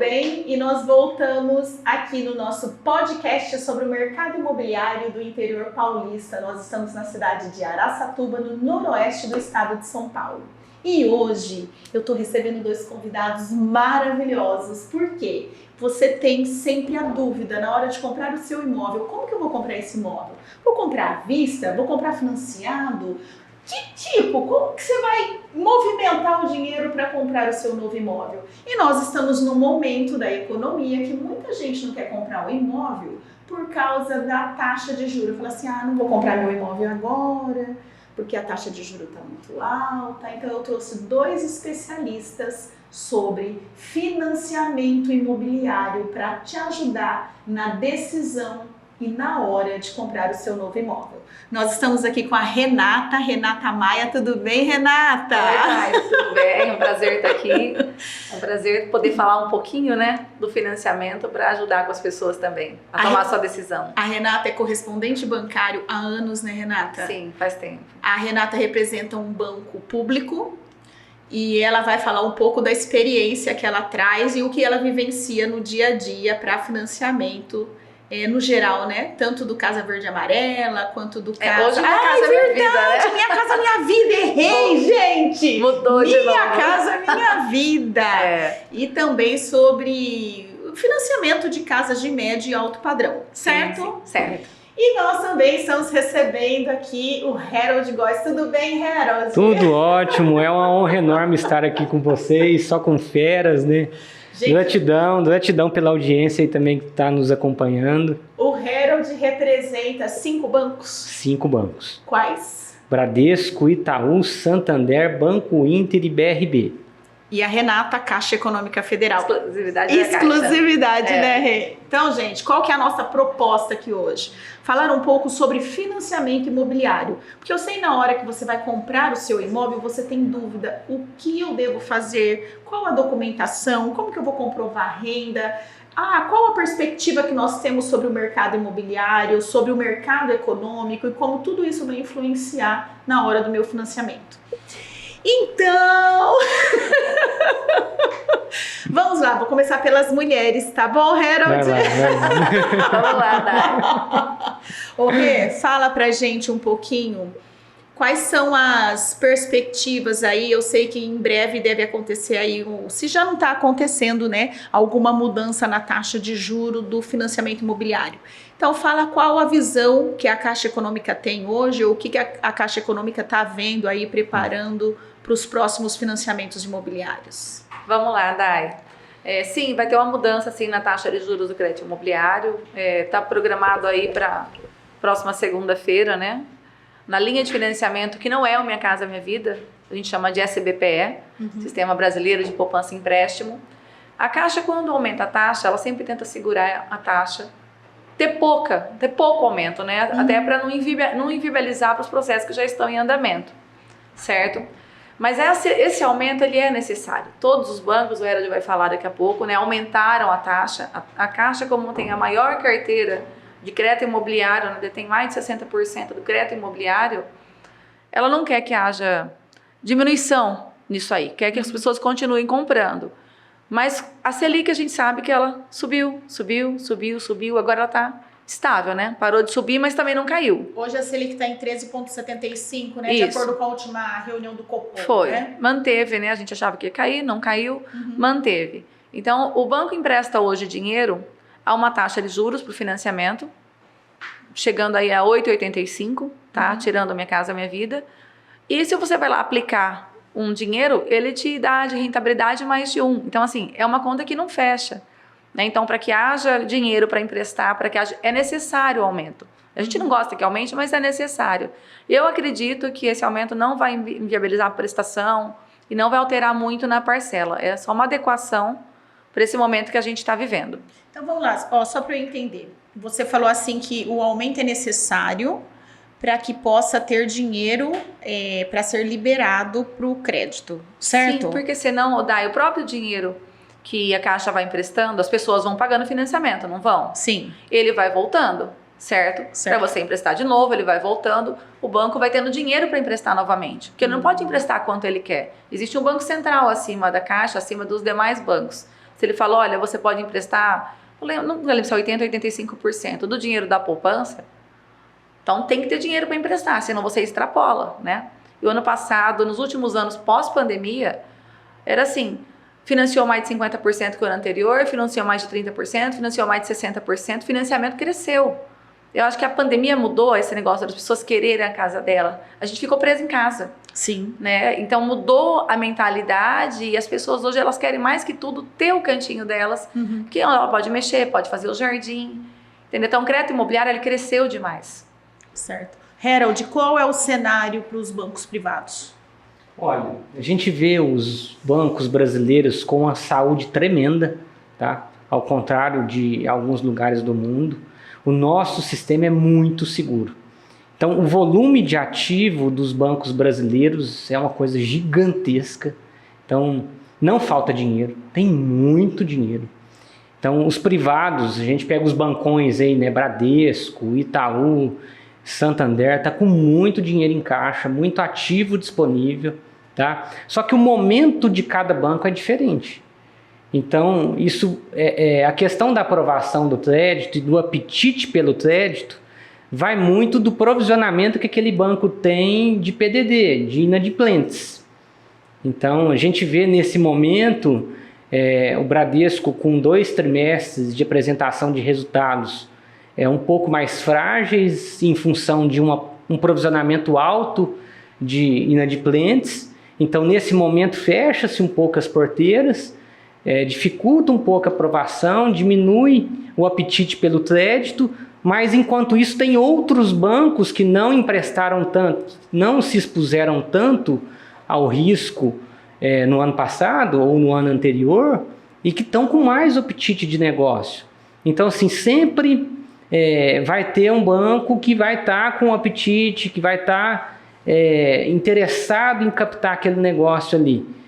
bem? E nós voltamos aqui no nosso podcast sobre o mercado imobiliário do interior paulista. Nós estamos na cidade de Araçatuba, no noroeste do estado de São Paulo. E hoje eu estou recebendo dois convidados maravilhosos. Por quê? Você tem sempre a dúvida na hora de comprar o seu imóvel. Como que eu vou comprar esse imóvel? Vou comprar à vista? Vou comprar financiado? Como que você vai movimentar o dinheiro para comprar o seu novo imóvel? E nós estamos num momento da economia que muita gente não quer comprar um imóvel por causa da taxa de juros. Fala assim, não vou comprar meu imóvel agora, porque a taxa de juros está muito alta. Então eu trouxe dois especialistas sobre financiamento imobiliário para te ajudar na decisão e na hora de comprar o seu novo imóvel. Nós estamos aqui com a Renata Maia. Tudo bem, Renata? Oi, Thay, tudo bem? É um prazer estar aqui. É um prazer poder falar um pouquinho, né, do financiamento para ajudar com as pessoas também a tomar a sua decisão. A Renata é correspondente bancário há anos, né, Renata? Sim, faz tempo. A Renata representa um banco público e ela vai falar um pouco da experiência que ela traz e o que ela vivencia no dia a dia para financiamento. No geral, né? Tanto do Casa Verde e Amarela, quanto do Casa... Hoje Minha Casa Minha Vida, né? Minha Casa Minha Vida, errei, gente! Mudou de novo. Minha Casa Minha Vida! E também sobre financiamento de casas de médio e alto padrão, certo? Sim, certo. E nós também estamos recebendo aqui o Harold Góes. Tudo bem, Harold? Tudo ótimo, é uma honra enorme estar aqui com vocês, só com feras, né? Gente, gratidão pela audiência e também que está nos acompanhando. O Harold representa 5 bancos? 5 bancos. Quais? Bradesco, Itaú, Santander, Banco Inter e BRB. E a Renata, Caixa Econômica Federal. Exclusividade, né, Rê? Então, gente, qual que é a nossa proposta aqui hoje? Falar um pouco sobre financiamento imobiliário. Porque eu sei na hora que você vai comprar o seu imóvel, você tem dúvida, o que eu devo fazer? Qual a documentação? Como que eu vou comprovar a renda? Qual a perspectiva que nós temos sobre o mercado imobiliário, sobre o mercado econômico e como tudo isso vai influenciar na hora do meu financiamento? Então, vamos lá, vou começar pelas mulheres, tá bom, Harold? Vamos lá, Dai. Ô, Rê, fala pra gente um pouquinho quais são as perspectivas aí. Eu sei que em breve deve acontecer aí, se já não está acontecendo, né, alguma mudança na taxa de juro do financiamento imobiliário. Então fala qual a visão que a Caixa Econômica tem hoje, ou o que a Caixa Econômica está vendo aí, preparando para os próximos financiamentos imobiliários. Vamos lá, Dai. Sim, vai ter uma mudança assim, na taxa de juros do crédito imobiliário. Está programado aí para próxima segunda-feira, né? Na linha de financiamento, que não é o Minha Casa Minha Vida, a gente chama de SBPE, Sistema Brasileiro de Poupança e Empréstimo. A Caixa, quando aumenta a taxa, ela sempre tenta segurar a taxa, ter pouco aumento, né? Até para não inviabilizar para os processos que já estão em andamento, certo? Mas esse aumento, ele é necessário. Todos os bancos, o Harold vai falar daqui a pouco, né, aumentaram a taxa. A Caixa, como tem a maior carteira de crédito imobiliário, né, detém mais de 60% do crédito imobiliário, ela não quer que haja diminuição nisso aí, quer que as pessoas continuem comprando. Mas a Selic, a gente sabe que ela subiu, agora ela está estável, né? Parou de subir, mas também não caiu. Hoje a Selic está em 13,75, né? Isso. De acordo com a última reunião do Copom. Foi, né? Manteve, né? A gente achava que ia cair, não caiu, manteve. Então, o banco empresta hoje dinheiro a uma taxa de juros para o financiamento, chegando aí a 8,85, tá? Tirando a Minha Casa Minha Vida. E se você vai lá aplicar um dinheiro, ele te dá de rentabilidade mais de 1. Então, assim, é uma conta que não fecha. Né? Então, para que haja dinheiro para emprestar, é necessário o aumento. A gente não gosta que aumente, mas é necessário. Eu acredito que esse aumento não vai inviabilizar a prestação e não vai alterar muito na parcela. É só uma adequação para esse momento que a gente está vivendo. Então, vamos lá. Só para eu entender. Você falou assim que o aumento é necessário para que possa ter dinheiro para ser liberado para o crédito, certo? Sim, porque senão, o próprio dinheiro que a Caixa vai emprestando, as pessoas vão pagando financiamento, não vão? Sim. Ele vai voltando, certo? Para você emprestar de novo, ele vai voltando, o banco vai tendo dinheiro para emprestar novamente, porque ele não pode emprestar quanto ele quer. Existe um banco central acima da Caixa, acima dos demais bancos. Se ele fala, olha, você pode emprestar, não lembro se é 80% ou 85% do dinheiro da poupança, então tem que ter dinheiro para emprestar, senão você extrapola, né? E o ano passado, nos últimos anos pós-pandemia, era assim, financiou mais de 50% que o ano anterior, financiou mais de 30%, financiou mais de 60%, financiamento cresceu. Eu acho que a pandemia mudou esse negócio das pessoas quererem a casa dela. A gente ficou preso em casa. Sim. Né? Então mudou a mentalidade e as pessoas hoje elas querem mais que tudo ter o cantinho delas, que ela pode mexer, pode fazer o jardim. Entendeu? Então o crédito imobiliário ele cresceu demais. Certo. Harold, qual é o cenário para os bancos privados? Olha, a gente vê os bancos brasileiros com uma saúde tremenda, tá? Ao contrário de alguns lugares do mundo. O nosso sistema é muito seguro. Então, o volume de ativo dos bancos brasileiros é uma coisa gigantesca. Então, não falta dinheiro, tem muito dinheiro. Então, os privados, a gente pega os bancões aí, né? Bradesco, Itaú, Santander, tá com muito dinheiro em caixa, muito ativo disponível, tá? Só que o momento de cada banco é diferente. Então, isso a questão da aprovação do crédito e do apetite pelo crédito vai muito do provisionamento que aquele banco tem de PDD, de inadimplentes. Então, a gente vê nesse momento o Bradesco com 2 trimestres de apresentação de resultados um pouco mais frágeis em função de um provisionamento alto de inadimplentes. Então, nesse momento, fecha-se um pouco as porteiras, dificulta um pouco a aprovação, diminui o apetite pelo crédito, mas enquanto isso tem outros bancos que não emprestaram tanto, não se expuseram tanto ao risco no ano passado ou no ano anterior e que estão com mais apetite de negócio. Então, assim, sempre vai ter um banco que vai estar com apetite, que vai estar interessado em captar aquele negócio ali.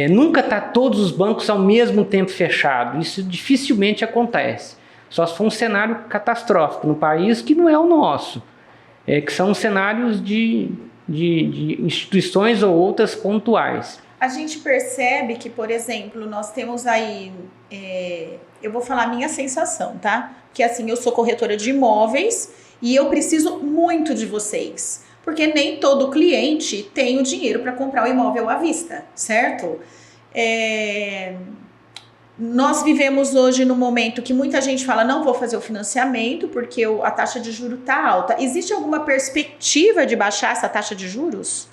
Nunca está todos os bancos ao mesmo tempo fechados. Isso dificilmente acontece. Só se for um cenário catastrófico no país que não é o nosso. Que são cenários de instituições ou outras pontuais. A gente percebe que, por exemplo, nós temos aí... eu vou falar a minha sensação, tá? Que assim, eu sou corretora de imóveis e eu preciso muito de vocês. Porque nem todo cliente tem o dinheiro para comprar o imóvel à vista, certo? Nós vivemos hoje no momento que muita gente fala, não vou fazer o financiamento porque a taxa de juros está alta. Existe alguma perspectiva de baixar essa taxa de juros?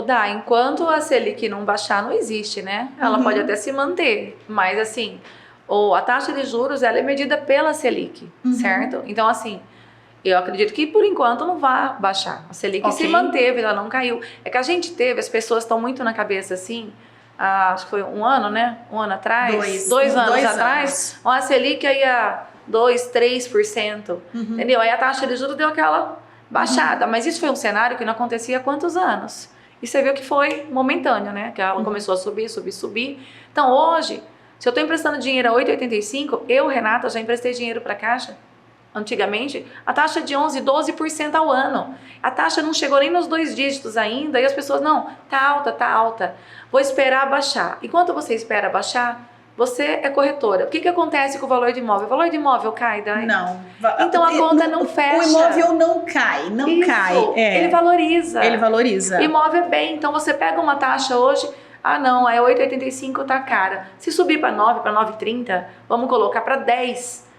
Dá, enquanto a Selic não baixar, não existe, né? Ela pode até se manter, mas assim, a taxa de juros ela é medida pela Selic, certo? Então, assim... Eu acredito que, por enquanto, não vai baixar. A Selic se manteve, ela não caiu. É que a gente teve, as pessoas estão muito na cabeça, assim, acho que foi um ano, né? Um ano atrás? Dois anos atrás. A Selic aí a 2%, 3%, entendeu? Aí a taxa de juros deu aquela baixada. Mas isso foi um cenário que não acontecia há quantos anos? E você viu que foi momentâneo, né? Que ela começou a subir, subir, subir. Então, hoje, se eu estou emprestando dinheiro a 8,85, eu, Renata, já emprestei dinheiro para a Caixa. Antigamente, a taxa de 11%, 12% ao ano. A taxa não chegou nem nos 2 dígitos ainda e as pessoas, não, tá alta. Vou esperar baixar. Enquanto você espera baixar, você é corretora. O que acontece com o valor de imóvel? O valor de imóvel cai, Dai? Não. Então a conta não fecha. O imóvel não cai, não cai. Ele valoriza. Ele valoriza. O imóvel é bem. Então você pega uma taxa hoje, não, é 8,85, tá cara. Se subir para 9, para 9,30, vamos colocar para 10.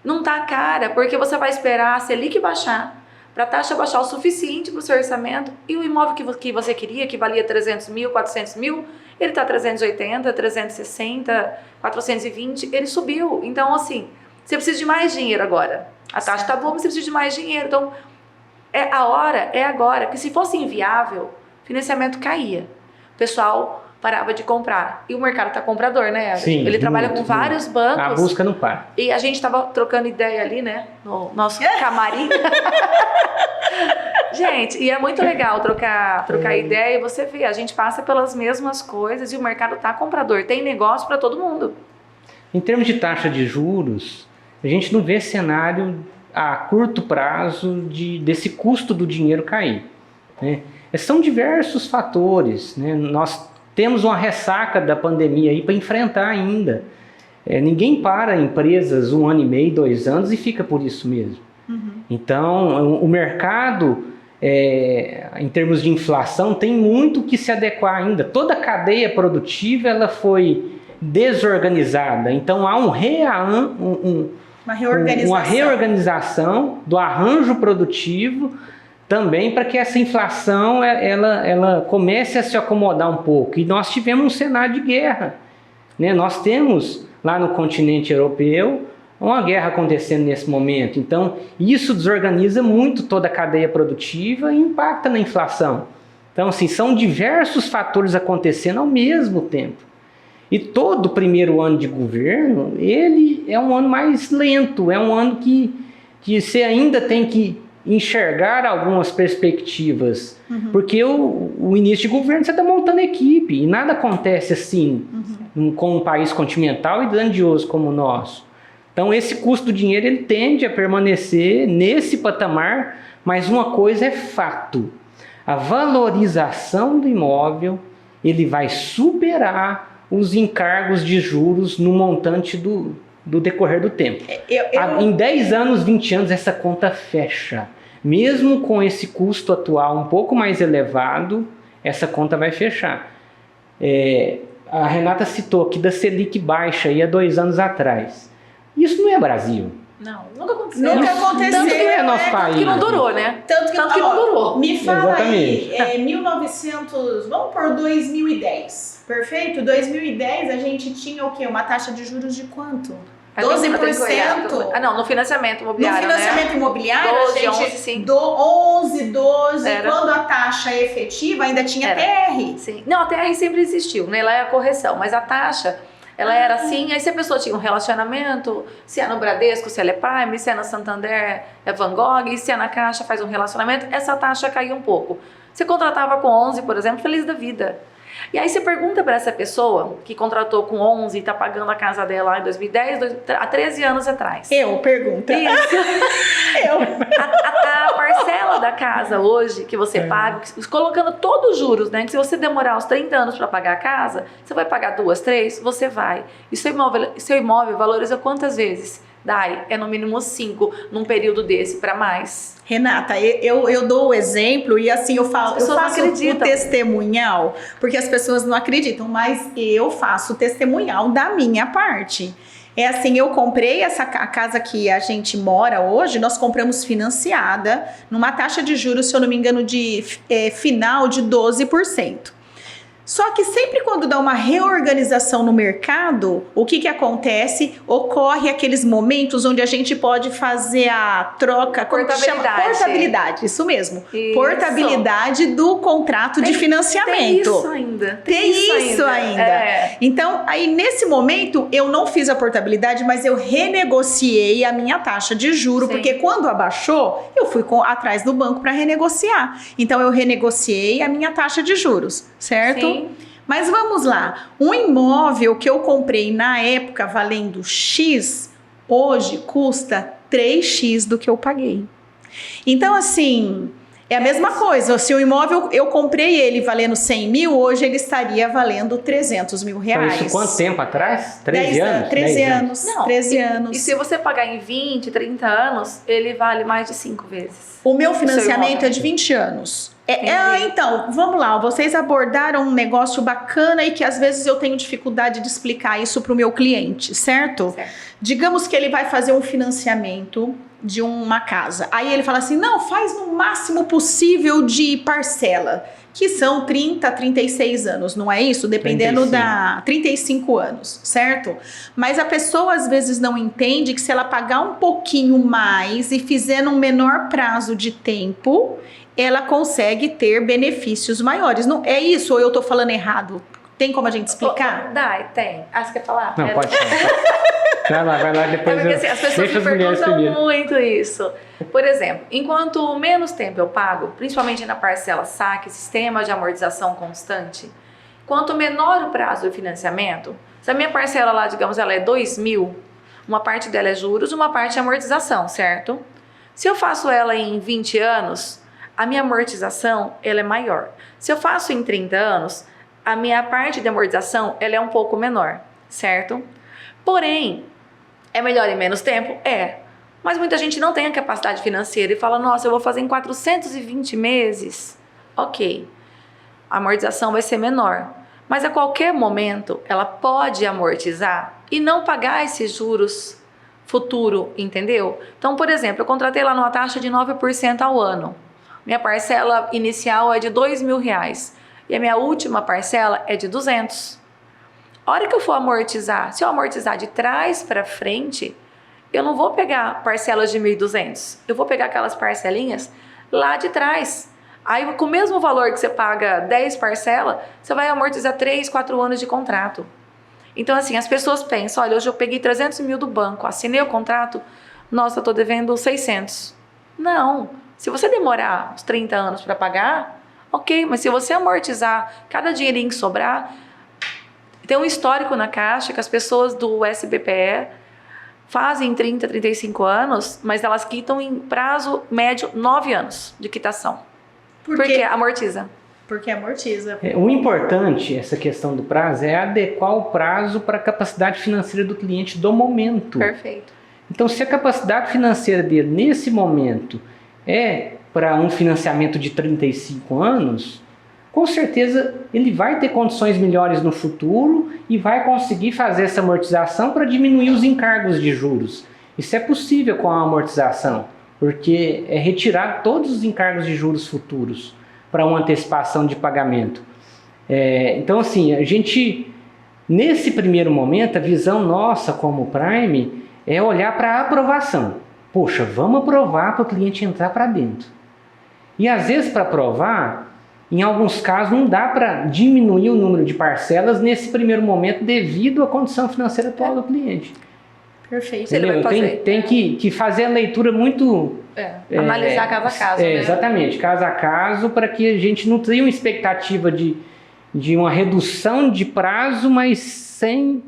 Não tá cara, porque você vai esperar a Selic baixar, para a taxa baixar o suficiente para o seu orçamento, e o imóvel que você queria, que valia 300 mil, 400 mil, ele tá 380, 360, 420, ele subiu. Então, assim, você precisa de mais dinheiro agora. A taxa tá boa, mas você precisa de mais dinheiro. Então, a hora é agora, porque se fosse inviável, financiamento caía. O pessoal parava de comprar. E o mercado tá comprador, né? Sim, ele trabalha com vários bancos. A busca não para. E a gente tava trocando ideia ali, né? No nosso camarim. Gente, e é muito legal trocar ideia e você vê, a gente passa pelas mesmas coisas e o mercado tá comprador. Tem negócio para todo mundo. Em termos de taxa de juros, a gente não vê cenário a curto prazo desse custo do dinheiro cair, né? São diversos fatores, né? Nós temos uma ressaca da pandemia aí para enfrentar ainda. Ninguém para empresas 1 ano e meio, 2 anos e fica por isso mesmo. Então, o mercado, em termos de inflação, tem muito que se adequar ainda. Toda a cadeia produtiva ela foi desorganizada. Então, há uma reorganização do arranjo produtivo também para que essa inflação ela comece a se acomodar um pouco. E nós tivemos um cenário de guerra, né? Nós temos lá no continente europeu uma guerra acontecendo nesse momento. Então, isso desorganiza muito toda a cadeia produtiva e impacta na inflação. Então, assim, são diversos fatores acontecendo ao mesmo tempo. E todo primeiro ano de governo, ele é um ano mais lento, é um ano que você ainda tem que enxergar algumas perspectivas. Porque o início de governo você está montando equipe, e nada acontece assim com um país continental e grandioso como o nosso. Então esse custo do dinheiro ele tende a permanecer nesse patamar, mas uma coisa é fato, a valorização do imóvel ele vai superar os encargos de juros no montante do decorrer do tempo. Em 10 anos, 20 anos, essa conta fecha. Mesmo com esse custo atual um pouco mais elevado, essa conta vai fechar. A Renata citou aqui da Selic baixa aí há 2 anos atrás. Isso não é Brasil. Não, nunca aconteceu. Nunca aconteceu. Tanto que é nosso país. Tanto que não durou, né? Tanto que não durou. Me fala Exatamente. aí, 1900, vamos por 2010, perfeito? 2010 a gente tinha o quê? Uma taxa de juros de quanto? 12%? Ah, não, no financiamento imobiliário, no financiamento imobiliário, 12, a gente, 11, sim. 11, 12, Era. quando a taxa efetiva ainda tinha Era. TR. Sim. Não, a TR sempre existiu, né? Ela é a correção, mas a taxa, ela era assim, aí se a pessoa tinha um relacionamento, se é no Bradesco, se ela é Prime, se é na Santander, é Van Gogh, se é na Caixa, faz um relacionamento, essa taxa caiu um pouco. Você contratava com 11, por exemplo, feliz da vida. E aí você pergunta para essa pessoa que contratou com 11 e está pagando a casa dela lá em 2010, há 13 anos atrás. Pergunta. Isso. A parcela da casa hoje que você paga, colocando todos os juros, né? Que se você demorar uns 30 anos para pagar a casa, você vai pagar 2, 3, você vai. E seu imóvel valoriza quantas vezes? Dai, é no mínimo 5 num período desse para mais. Renata, eu dou o exemplo e assim eu faço o testemunhal, porque as pessoas não acreditam, mas eu faço o testemunhal da minha parte. É assim, eu comprei a casa que a gente mora hoje, nós compramos financiada, numa taxa de juros, se eu não me engano, de final de 12%. Só que sempre quando dá uma reorganização no mercado, o que acontece? Ocorre aqueles momentos onde a gente pode fazer a troca, portabilidade, isso mesmo. Isso. Portabilidade do contrato de financiamento. Tem isso ainda. Então, aí nesse momento, eu não fiz a portabilidade, mas eu renegociei a minha taxa de juro, Sim. porque quando abaixou, eu fui atrás do banco para renegociar. Então, eu renegociei a minha taxa de juros, certo? Sim. Mas vamos lá, um imóvel que eu comprei na época valendo X, hoje custa 3X do que eu paguei. Então assim, é a mesma coisa, se o imóvel eu comprei ele valendo 100 mil, hoje ele estaria valendo 300 mil reais. Então, isso quanto tempo atrás? 13 anos? 13 anos. Não, 13 anos. E se você pagar em 20, 30 anos, ele vale mais de 5 vezes. O meu financiamento é de 20 anos. Então, vamos lá, vocês abordaram um negócio bacana e que às vezes eu tenho dificuldade de explicar isso para o meu cliente, certo? Digamos que ele vai fazer um financiamento de uma casa. Aí ele fala assim, não, faz no máximo possível de parcela, que são 30, 36 anos, não é isso? Dependendo 35 anos, certo? Mas a pessoa às vezes não entende que se ela pagar um pouquinho mais e fizer num menor prazo de tempo, ela consegue ter benefícios maiores. Não é isso ou eu tô falando errado? Tem como a gente explicar? Tem. Você quer falar? Não, pode falar. Vai lá, depois porque, assim, as pessoas me perguntam muito isso. Por exemplo, enquanto menos tempo eu pago, principalmente na parcela saque, sistema de amortização constante, quanto menor o prazo do financiamento, se a minha parcela lá, digamos, ela é 2 mil, uma parte dela é juros, uma parte é amortização, certo? Se eu faço ela em 20 anos, a minha amortização ela é maior. Se eu faço em 30 anos, a minha parte de amortização ela é um pouco menor, certo? Porém, é melhor em menos tempo? É. Mas muita gente não tem a capacidade financeira e fala, nossa, eu vou fazer em 420 meses. Ok, a amortização vai ser menor. Mas a qualquer momento, ela pode amortizar e não pagar esses juros futuro, entendeu? Então, por exemplo, eu contratei lá numa taxa de 9% ao ano. Minha parcela inicial é de R$2.000 e a minha última parcela é de 200. A hora que eu for amortizar, se eu amortizar de trás para frente, eu não vou pegar parcelas de 1.200. Eu vou pegar aquelas parcelinhas lá de trás. Aí, com o mesmo valor que você paga 10 parcelas, você vai amortizar 3, 4 anos de contrato. Então, assim, as pessoas pensam, olha, hoje eu peguei 300 mil do banco, assinei o contrato, nossa, eu tô devendo 600. Não. Se você demorar uns 30 anos para pagar, ok, mas se você amortizar cada dinheirinho que sobrar, tem um histórico na Caixa que as pessoas do SBPE fazem 30, 35 anos, mas elas quitam em prazo médio 9 anos de quitação. Porque amortiza. Porque amortiza. O importante, essa questão do prazo, é adequar o prazo para a capacidade financeira do cliente do momento. Perfeito. Então, se a capacidade financeira dele, nesse momento, é para um financiamento de 35 anos, com certeza ele vai ter condições melhores no futuro e vai conseguir fazer essa amortização para diminuir os encargos de juros. Isso é possível com a amortização, porque é retirar todos os encargos de juros futuros para uma antecipação de pagamento. Então, assim, a gente, nesse primeiro momento, a visão nossa como Prime é olhar para a aprovação. Poxa, vamos aprovar para o cliente entrar para dentro. E às vezes, para aprovar, em alguns casos, não dá para diminuir o número de parcelas nesse primeiro momento devido à condição financeira atual do cliente. Perfeito. Ele vai fazer. Tem que fazer a leitura muito... analisar caso a caso. Né? Exatamente, caso a caso, para que a gente não tenha uma expectativa de uma redução de prazo, mas sem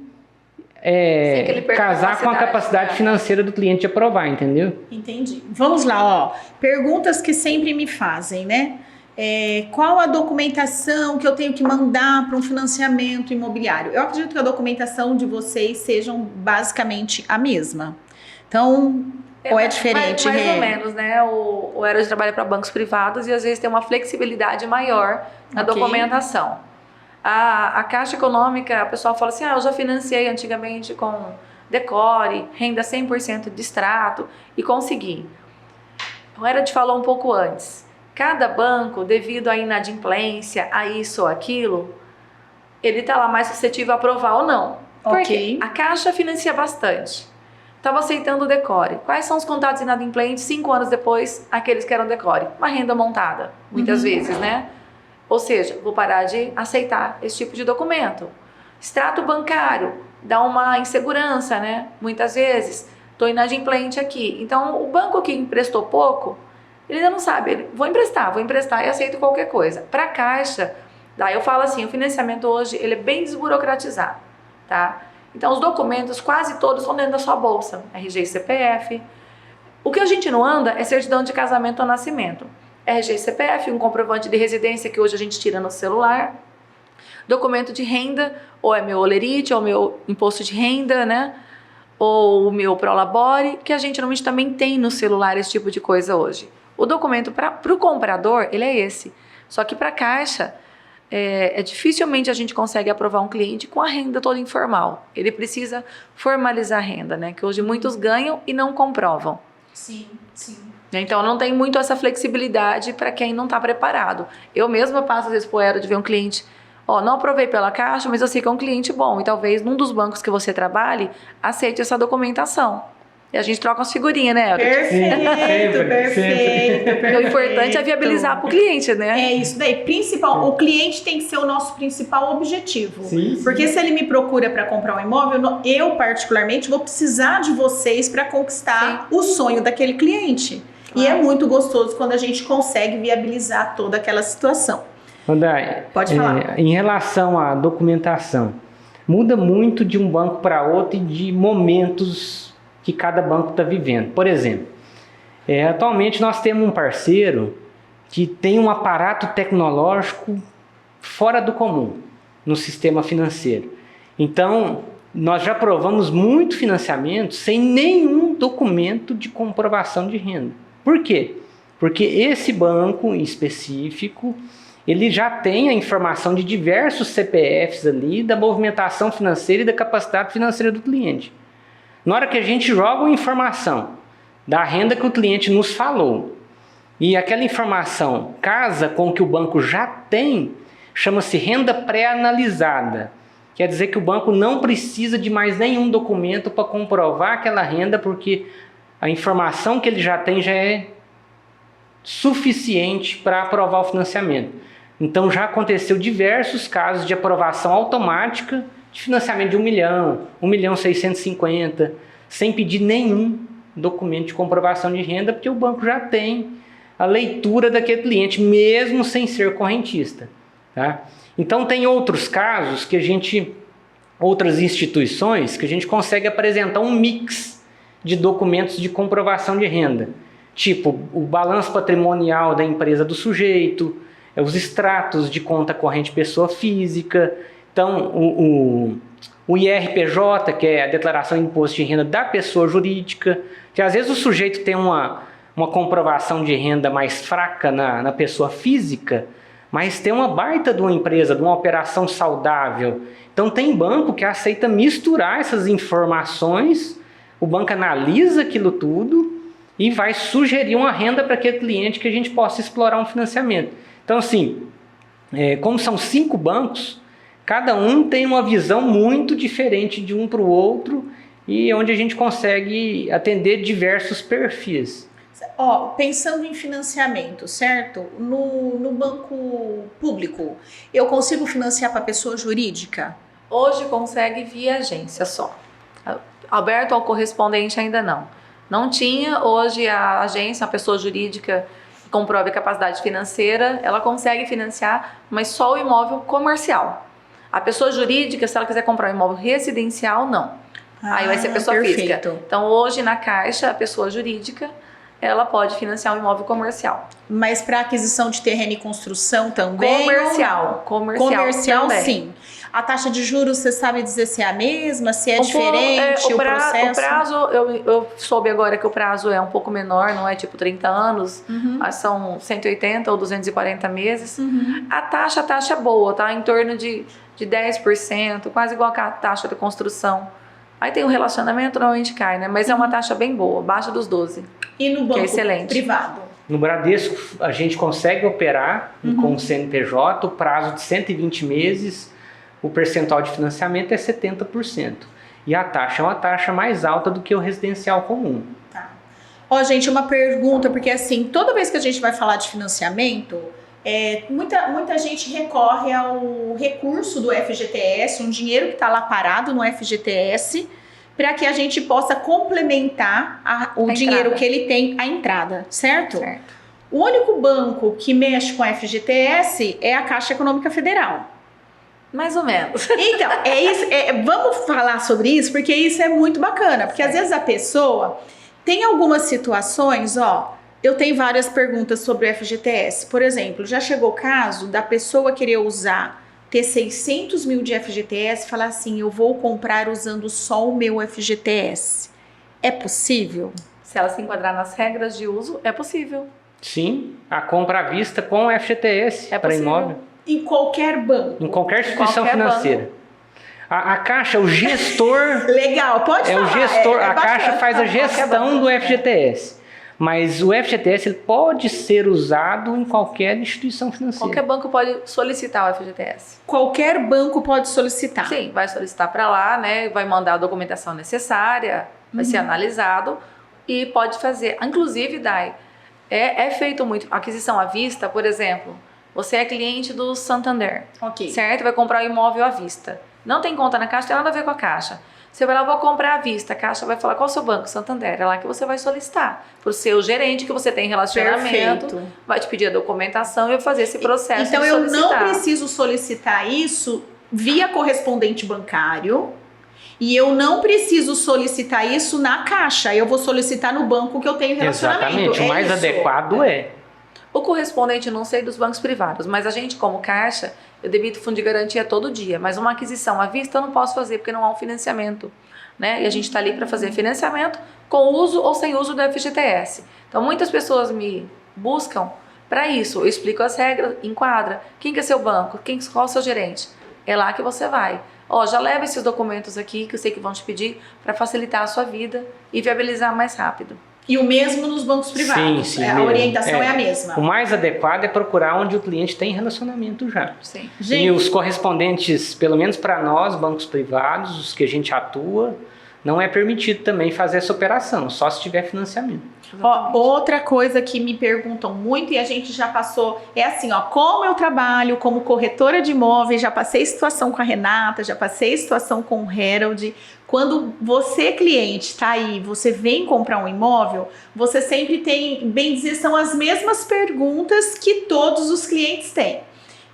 casar com a capacidade financeira do cliente de aprovar, entendeu? Entendi. Vamos lá, ó. Perguntas que sempre me fazem, né? Qual a documentação que eu tenho que mandar para um financiamento imobiliário? Eu acredito que a documentação de vocês sejam basicamente a mesma. Então, ou é diferente? Mais ou menos, né? O Eros trabalha para bancos privados e às vezes tem uma flexibilidade maior na documentação. A Caixa Econômica, o pessoal fala assim, eu já financiei antigamente com decore, renda 100% de extrato e consegui. O Eros falou um pouco antes. Cada banco, devido à inadimplência, a isso ou aquilo, ele está lá mais suscetível a aprovar ou não. Porque a Caixa financia bastante. Estava aceitando o decore. Quais são os contratos inadimplentes 5 anos depois, aqueles que eram decore? Uma renda montada, muitas vezes, né? Ou seja, vou parar de aceitar esse tipo de documento. Extrato bancário, dá uma insegurança, né? Muitas vezes, estou inadimplente aqui. Então, o banco que emprestou pouco, ele ainda não sabe, vou emprestar e aceito qualquer coisa. Para a Caixa, daí eu falo assim, o financiamento hoje ele é bem desburocratizado, tá? Então os documentos quase todos estão dentro da sua bolsa, RG e CPF. O que a gente não anda é certidão de casamento ou nascimento. RG e CPF, um comprovante de residência que hoje a gente tira no celular. Documento de renda, ou é meu olerite, ou meu imposto de renda, né? Ou o meu Prolabore, que a gente normalmente também tem no celular esse tipo de coisa hoje. O documento para o comprador, ele é esse. Só que para a Caixa, dificilmente a gente consegue aprovar um cliente com a renda toda informal. Ele precisa formalizar a renda, né? Que hoje muitos ganham e não comprovam. Sim, sim. Então não tem muito essa flexibilidade para quem não está preparado. Eu mesma passo às vezes por ela de ver um cliente, não aprovei pela Caixa, mas eu sei que é um cliente bom e talvez num dos bancos que você trabalhe aceite essa documentação. E a gente troca umas figurinhas, né, Elton? Perfeito. O importante é viabilizar para o cliente, né? É isso daí. O cliente tem que ser o nosso principal objetivo. Sim. Porque se ele me procura para comprar um imóvel, eu particularmente vou precisar de vocês para conquistar o sonho daquele cliente. E é muito gostoso quando a gente consegue viabilizar toda aquela situação. André, pode falar. Em relação à documentação, muda muito de um banco para outro e de momentos que cada banco está vivendo. Por exemplo, atualmente nós temos um parceiro que tem um aparato tecnológico fora do comum. no sistema financeiro. Então, nós já aprovamos muito financiamento sem nenhum documento de comprovação de renda. Por quê? Porque esse banco em específico, ele já tem a informação de diversos CPFs ali, da movimentação financeira e da capacidade financeira do cliente. Na hora que a gente joga uma informação da renda que o cliente nos falou, e aquela informação casa com o que o banco já tem, chama-se renda pré-analisada. Quer dizer que o banco não precisa de mais nenhum documento para comprovar aquela renda, porque a informação que ele já tem já é suficiente para aprovar o financiamento. Então já aconteceu diversos casos de aprovação automática de financiamento de 1 milhão, 1.650.000, sem pedir nenhum documento de comprovação de renda, porque o banco já tem a leitura daquele cliente, mesmo sem ser correntista. Tá? Então tem outros casos que outras instituições que a gente consegue apresentar um mix de documentos de comprovação de renda, tipo o balanço patrimonial da empresa do sujeito, os extratos de conta corrente pessoa física, então o IRPJ, que é a declaração de imposto de renda da pessoa jurídica, que às vezes o sujeito tem uma comprovação de renda mais fraca na pessoa física, mas tem uma baita de uma empresa, de uma operação saudável. Então tem banco que aceita misturar essas informações, o banco analisa aquilo tudo e vai sugerir uma renda para aquele cliente que a gente possa explorar um financiamento. Então assim, como são 5 bancos, cada um tem uma visão muito diferente de um para o outro e onde a gente consegue atender diversos perfis. Pensando em financiamento, certo? No banco público, eu consigo financiar para pessoa jurídica? Hoje consegue via agência só. Aberto ao correspondente ainda não. Não tinha, hoje a agência, a pessoa jurídica que comprove a capacidade financeira, ela consegue financiar, mas só o imóvel comercial. A pessoa jurídica, se ela quiser comprar um imóvel residencial, não. Aí vai ser pessoa perfeito. física. Então hoje na Caixa, a pessoa jurídica, ela pode financiar um imóvel comercial. Mas para aquisição de terreno e construção também? Comercial também. Sim. A taxa de juros, você sabe dizer se é a mesma, se é diferente, o processo? O prazo, eu soube agora que o prazo é um pouco menor, não é tipo 30 anos, mas são 180 ou 240 meses. A taxa é boa, tá? Em torno de 10%, quase igual a taxa de construção. Aí tem o relacionamento, normalmente cai, né? Mas é uma taxa bem boa, abaixo dos 12%. E no banco excelente. privado? No Bradesco, a gente consegue operar com o CNPJ, o prazo de 120 meses, o percentual de financiamento é 70%. E a taxa é uma taxa mais alta do que o residencial comum. Tá. Gente, uma pergunta, porque assim, toda vez que a gente vai falar de financiamento, muita gente recorre ao recurso do FGTS, um dinheiro que está lá parado no FGTS, para que a gente possa complementar o dinheiro que ele tem, a entrada, certo? O único banco que mexe com FGTS é a Caixa Econômica Federal. Mais ou menos. Então, vamos falar sobre isso, porque isso é muito bacana. Porque às vezes a pessoa tem algumas situações, eu tenho várias perguntas sobre o FGTS. Por exemplo, já chegou o caso da pessoa querer ter 600 mil de FGTS e falar assim, eu vou comprar usando só o meu FGTS. É possível? Se ela se enquadrar nas regras de uso, é possível. Sim, a compra à vista com o FGTS para imóvel. Em qualquer banco? Em qualquer instituição financeira. A Caixa é o gestor... Legal, pode falar. É o gestor, a Caixa faz a gestão do FGTS. Mas o FGTS ele pode ser usado em qualquer instituição financeira. Qualquer banco pode solicitar o FGTS. Qualquer banco pode solicitar? Sim, vai solicitar para lá, né? Vai mandar a documentação necessária, vai ser analisado e pode fazer. Inclusive, Dai, é feito muito. Aquisição à vista, por exemplo, você é cliente do Santander, certo? Vai comprar o imóvel à vista. Não tem conta na Caixa, tem nada a ver com a Caixa. Você vai lá, vou comprar à vista. A Caixa vai falar, qual é o seu banco? Santander. É lá que você vai solicitar. Para o seu gerente, que você tem relacionamento. Perfeito. Vai te pedir a documentação e vai fazer esse processo. Então, eu não preciso solicitar isso via correspondente bancário. E eu não preciso solicitar isso na Caixa. Eu vou solicitar no banco que eu tenho relacionamento. Exatamente. O mais adequado é. O correspondente, não sei dos bancos privados, mas a gente, como Caixa, eu debito fundo de garantia todo dia, mas uma aquisição à vista eu não posso fazer porque não há um financiamento, né? E a gente está ali para fazer financiamento com uso ou sem uso do FGTS. Então muitas pessoas me buscam para isso. Eu explico as regras, enquadra. Quem que é seu banco? Qual é o seu gerente? É lá que você vai. Ó, já leva esses documentos aqui que eu sei que vão te pedir para facilitar a sua vida e viabilizar mais rápido. E o mesmo nos bancos privados. Sim, a orientação é a mesma. O mais adequado é procurar onde o cliente tem relacionamento já. Sim. Gente, E os correspondentes, pelo menos para nós, bancos privados, os que a gente atua, não é permitido também fazer essa operação, só se tiver financiamento. ó, outra coisa que me perguntam muito e a gente já passou, é assim, ó, como eu trabalho como corretora de imóveis, já passei situação com a Renata, já passei situação com o Harold. Quando você, cliente, tá aí, você vem comprar um imóvel, você sempre tem, bem dizer, são as mesmas perguntas que todos os clientes têm.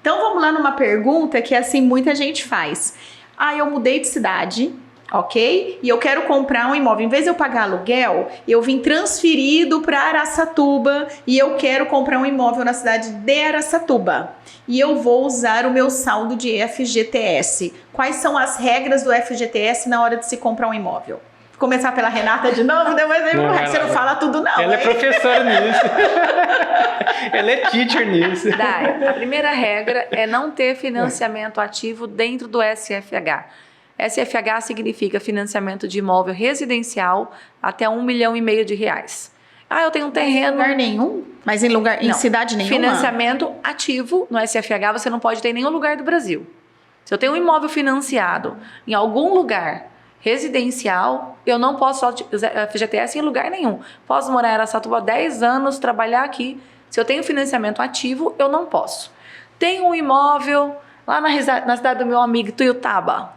Então vamos lá numa pergunta que assim muita gente faz. Ah, eu mudei de cidade, ok? E eu quero comprar um imóvel. Em vez de eu pagar aluguel, eu vim transferido para Araçatuba e eu quero comprar um imóvel na cidade de Araçatuba. E eu vou usar o meu saldo de FGTS. Quais são as regras do FGTS na hora de se comprar um imóvel? Vou começar pela Renata de novo, depois você não fala tudo não. Ela é professora nisso. Ela é teacher nisso. Dai, a primeira regra é não ter financiamento ativo dentro do SFH. SFH significa financiamento de imóvel residencial até R$1,5 milhão de reais. Ah, eu tenho um terreno... Em lugar nenhum? Mas em cidade nenhuma? Financiamento ativo no SFH você não pode ter em nenhum lugar do Brasil. Se eu tenho um imóvel financiado em algum lugar residencial, eu não posso usar FGTS em lugar nenhum. Posso morar em Araçatuba há 10 anos, trabalhar aqui. Se eu tenho financiamento ativo, eu não posso. Tenho um imóvel lá na cidade do meu amigo Tuiutaba,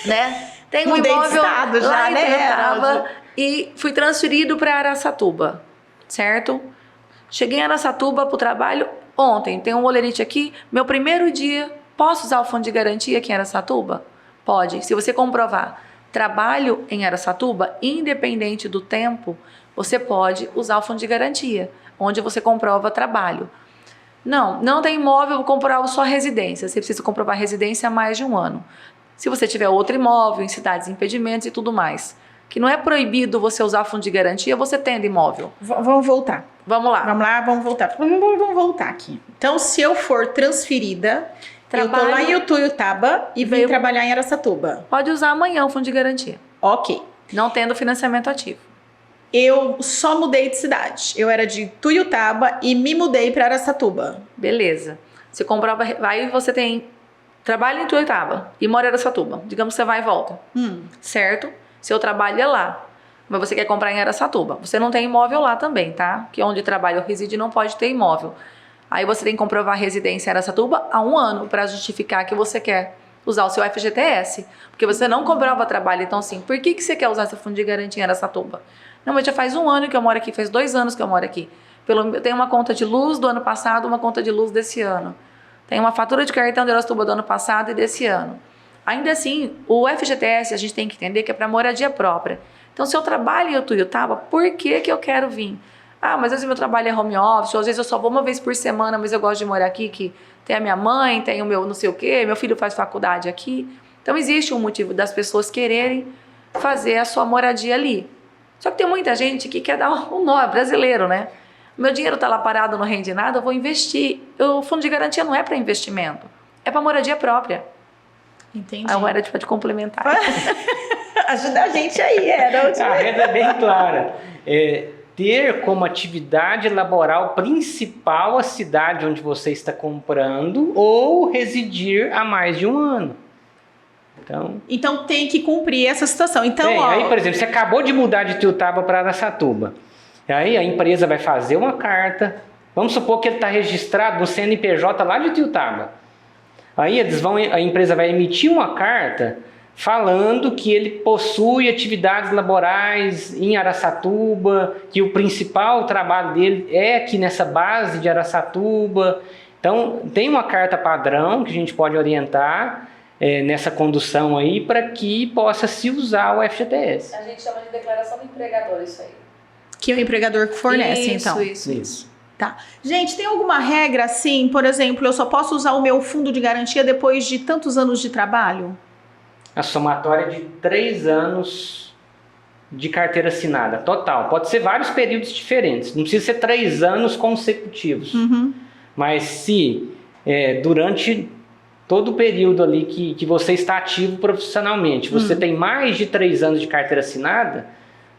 né? Tenho um imóvel lá em Tuiutaba e fui transferido para Araçatuba, certo? Cheguei em Araçatuba para o trabalho ontem. Tem um olerite aqui. Meu primeiro dia, posso usar o fundo de garantia aqui em Araçatuba? Pode. Se você comprovar trabalho em Araçatuba, independente do tempo, você pode usar o fundo de garantia, onde você comprova trabalho. Não tem imóvel, vou comprovar só residência. Você precisa comprovar residência há mais de um ano. Se você tiver outro imóvel, em cidades, impedimentos e tudo mais, que não é proibido você usar fundo de garantia, você tendo imóvel. Vamos voltar. Vamos lá. Vamos voltar. Vamos voltar aqui. Então, se eu for transferida, eu tô lá em Utuiutaba e venho trabalhar em Araçatuba. Pode usar amanhã o fundo de garantia. Ok. Não tendo financiamento ativo. Eu só mudei de cidade. Eu era de Tuiutaba e me mudei para Araçatuba. Beleza. Você comprova, aí você tem trabalho em Tuiutaba e mora em Araçatuba. Digamos que você vai e volta. Certo? Seu trabalho é lá. Mas você quer comprar em Araçatuba. Você não tem imóvel lá também, tá? Que onde trabalho ou reside não pode ter imóvel. Aí você tem que comprovar a residência em Araçatuba há 1 ano para justificar que você quer usar o seu FGTS. Porque você não comprova trabalho. Então, assim, por que você quer usar seu fundo de garantia em Araçatuba? Não, mas já faz 1 ano que eu moro aqui, faz 2 anos que eu moro aqui. Eu tenho uma conta de luz do ano passado, uma conta de luz desse ano. Tenho uma fatura de cartão de Araçatuba do ano passado e desse ano. Ainda assim, o FGTS a gente tem que entender que é para moradia própria. Então, se eu trabalho em Utuiutaba, por que eu quero vir? Ah, mas às vezes meu trabalho é home office, ou às vezes eu só vou uma vez por semana, mas eu gosto de morar aqui, que tem a minha mãe, tem o meu não sei o quê, meu filho faz faculdade aqui. Então, existe um motivo das pessoas quererem fazer a sua moradia ali. Só que tem muita gente que quer dar um nó, é brasileiro, né? Meu dinheiro está lá parado, não rende nada, eu vou investir. O fundo de garantia não é para investimento, é para moradia própria. Entendi. Aí o Harold pode complementar. Ajuda a gente aí, Harold. A regra é bem clara. Ter como atividade laboral principal a cidade onde você está comprando ou residir há mais de 1 ano. Então tem que cumprir essa situação. Então, aí, por exemplo, você acabou de mudar de Tuiutaba para Araçatuba. Aí a empresa vai fazer uma carta. Vamos supor que ele está registrado no CNPJ lá de Tuiutaba. Aí a empresa vai emitir uma carta falando que ele possui atividades laborais em Araçatuba, que o principal trabalho dele é aqui nessa base de Araçatuba. Então, tem uma carta padrão que a gente pode orientar nessa condução aí para que possa se usar o FGTS. A gente chama de declaração do empregador isso aí. Que é o empregador que fornece, então. Isso. Tá. Gente, tem alguma regra assim? Por exemplo, eu só posso usar o meu fundo de garantia depois de tantos anos de trabalho? A somatória de 3 anos de carteira assinada, total. Pode ser vários períodos diferentes, não precisa ser 3 anos consecutivos. Mas se durante todo o período ali que você está ativo profissionalmente, você tem mais de 3 anos de carteira assinada,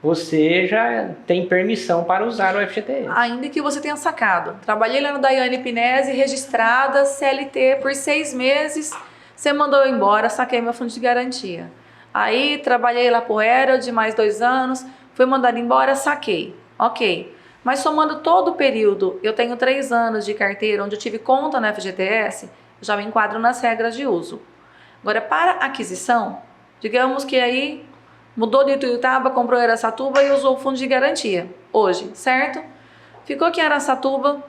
você já tem permissão para usar o FGTS. Ainda que você tenha sacado. Trabalhei lá no Daiane Pinese, registrada, CLT, por 6 meses, você mandou eu embora, saquei meu fundo de garantia. Aí trabalhei lá por Herald, mais 2 anos, fui mandada embora, saquei. Ok. Mas somando todo o período, eu tenho 3 anos de carteira, onde eu tive conta no FGTS, já me enquadro nas regras de uso. Agora, para aquisição, digamos que aí mudou de Ituiutaba, comprou em Araçatuba e usou o fundo de garantia. Hoje, certo? Ficou aqui em Araçatuba,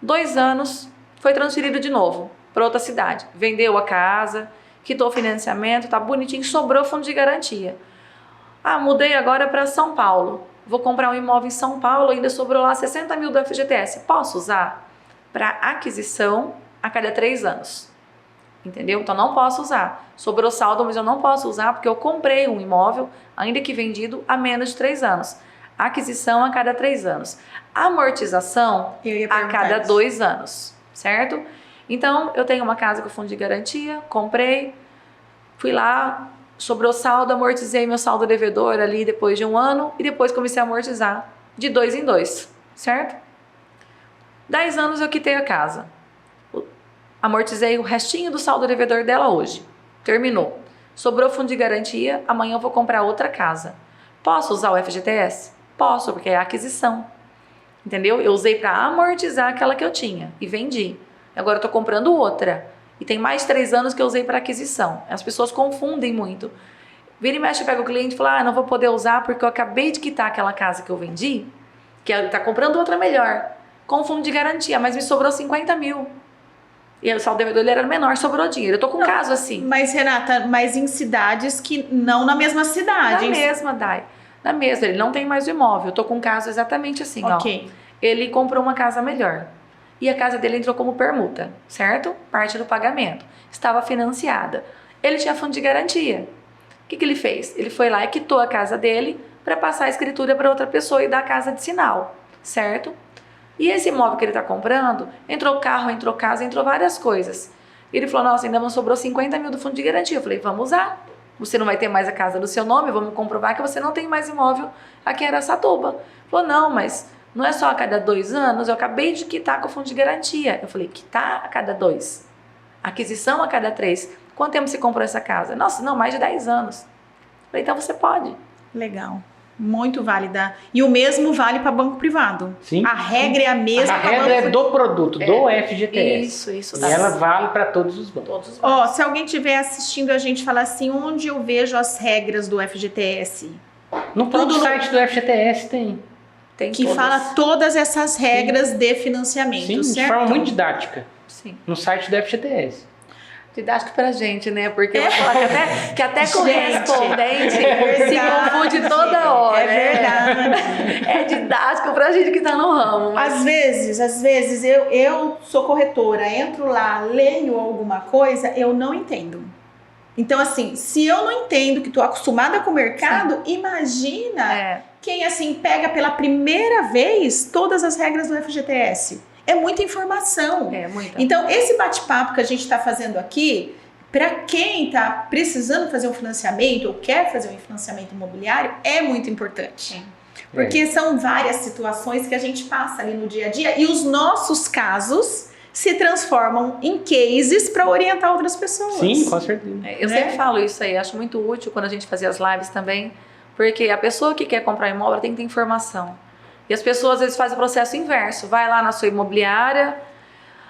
2 anos, foi transferido de novo para outra cidade. Vendeu a casa, quitou o financiamento, tá bonitinho, sobrou fundo de garantia. Ah, mudei agora para São Paulo. Vou comprar um imóvel em São Paulo, ainda sobrou lá 60 mil do FGTS. Posso usar para aquisição a cada 3 anos. Entendeu? Então não posso usar. Sobrou saldo, mas eu não posso usar porque eu comprei um imóvel, ainda que vendido, há menos de 3 anos. Aquisição a cada 3 anos. Amortização a cada 2 anos, certo? Então, eu tenho uma casa com fundo de garantia, comprei, fui lá, sobrou saldo, amortizei meu saldo devedor ali depois de 1 ano e depois comecei a amortizar de 2 em 2, certo? 10 anos eu quitei a casa. Amortizei o restinho do saldo devedor dela hoje. Terminou. Sobrou fundo de garantia, amanhã eu vou comprar outra casa. Posso usar o FGTS? Posso, porque é aquisição. Entendeu? Eu usei para amortizar aquela que eu tinha e vendi. Agora eu estou comprando outra. E tem mais 3 anos que eu usei para aquisição. As pessoas confundem muito. Vira e mexe, pega o cliente e fala, não vou poder usar porque eu acabei de quitar aquela casa que eu vendi, que ela está comprando outra melhor, com fundo de garantia, mas me sobrou 50 mil. E o saldo devedor era menor, sobrou dinheiro. Eu tô com um caso assim. Mas, Renata, mas em cidades que não na mesma cidade. Na mesma, Dai. Na mesma, ele não tem mais o imóvel. Eu tô com um caso exatamente assim, Ok. ó. Ele comprou uma casa melhor. E a casa dele entrou como permuta, certo? Parte do pagamento. Estava financiada. Ele tinha fundo de garantia. O que ele fez? Ele foi lá e quitou a casa dele para passar a escritura para outra pessoa e dar a casa de sinal, certo? E esse imóvel que ele está comprando, entrou carro, entrou casa, entrou várias coisas. E ele falou, nossa, ainda não sobrou 50 mil do fundo de garantia. Eu falei, vamos usar. Você não vai ter mais a casa no seu nome, vamos comprovar que você não tem mais imóvel aqui em Araçatuba. Ele falou, não, mas não é só a cada 2 anos, eu acabei de quitar com o fundo de garantia. Eu falei, quitar a cada 2? Aquisição a cada 3? Quanto tempo você comprou essa casa? Nossa, não, mais de 10 anos. Eu falei, então você pode. Legal. Muito válida. E o mesmo vale para banco privado. Sim. A regra é a mesma. A regra é do produto, do FGTS. Isso. E ela vale para todos os bancos. Todos os bancos. Ó, se alguém estiver assistindo a gente falar assim, onde eu vejo as regras do FGTS? No próprio site do FGTS tem. Tem Que todas. fala todas essas regras de financiamento, Sim, certo? de forma muito didática. Sim. No site do FGTS. Didático pra gente, né? Porque eu vou falar que até correspondente se verdade. confunde toda hora. É verdade. É didático pra gente que tá no ramo. Mas... Às vezes eu sou corretora, entro lá, leio alguma coisa, eu não entendo. Então, assim, se eu não entendo que estou acostumada com o mercado, imagina quem, assim, pega pela primeira vez todas as regras do FGTS. É muita informação. É, muita. Então, esse bate-papo que a gente está fazendo aqui, para quem está precisando fazer um financiamento ou quer fazer um financiamento imobiliário, é muito importante. Porque são várias situações que a gente passa ali no dia a dia e os nossos casos se transformam em cases para orientar outras pessoas. Sim, com certeza. Eu sempre falo isso aí, acho muito útil quando a gente fazia as lives também, porque a pessoa que quer comprar imóvel tem que ter informação. E as pessoas às vezes fazem o processo inverso, vai lá na sua imobiliária,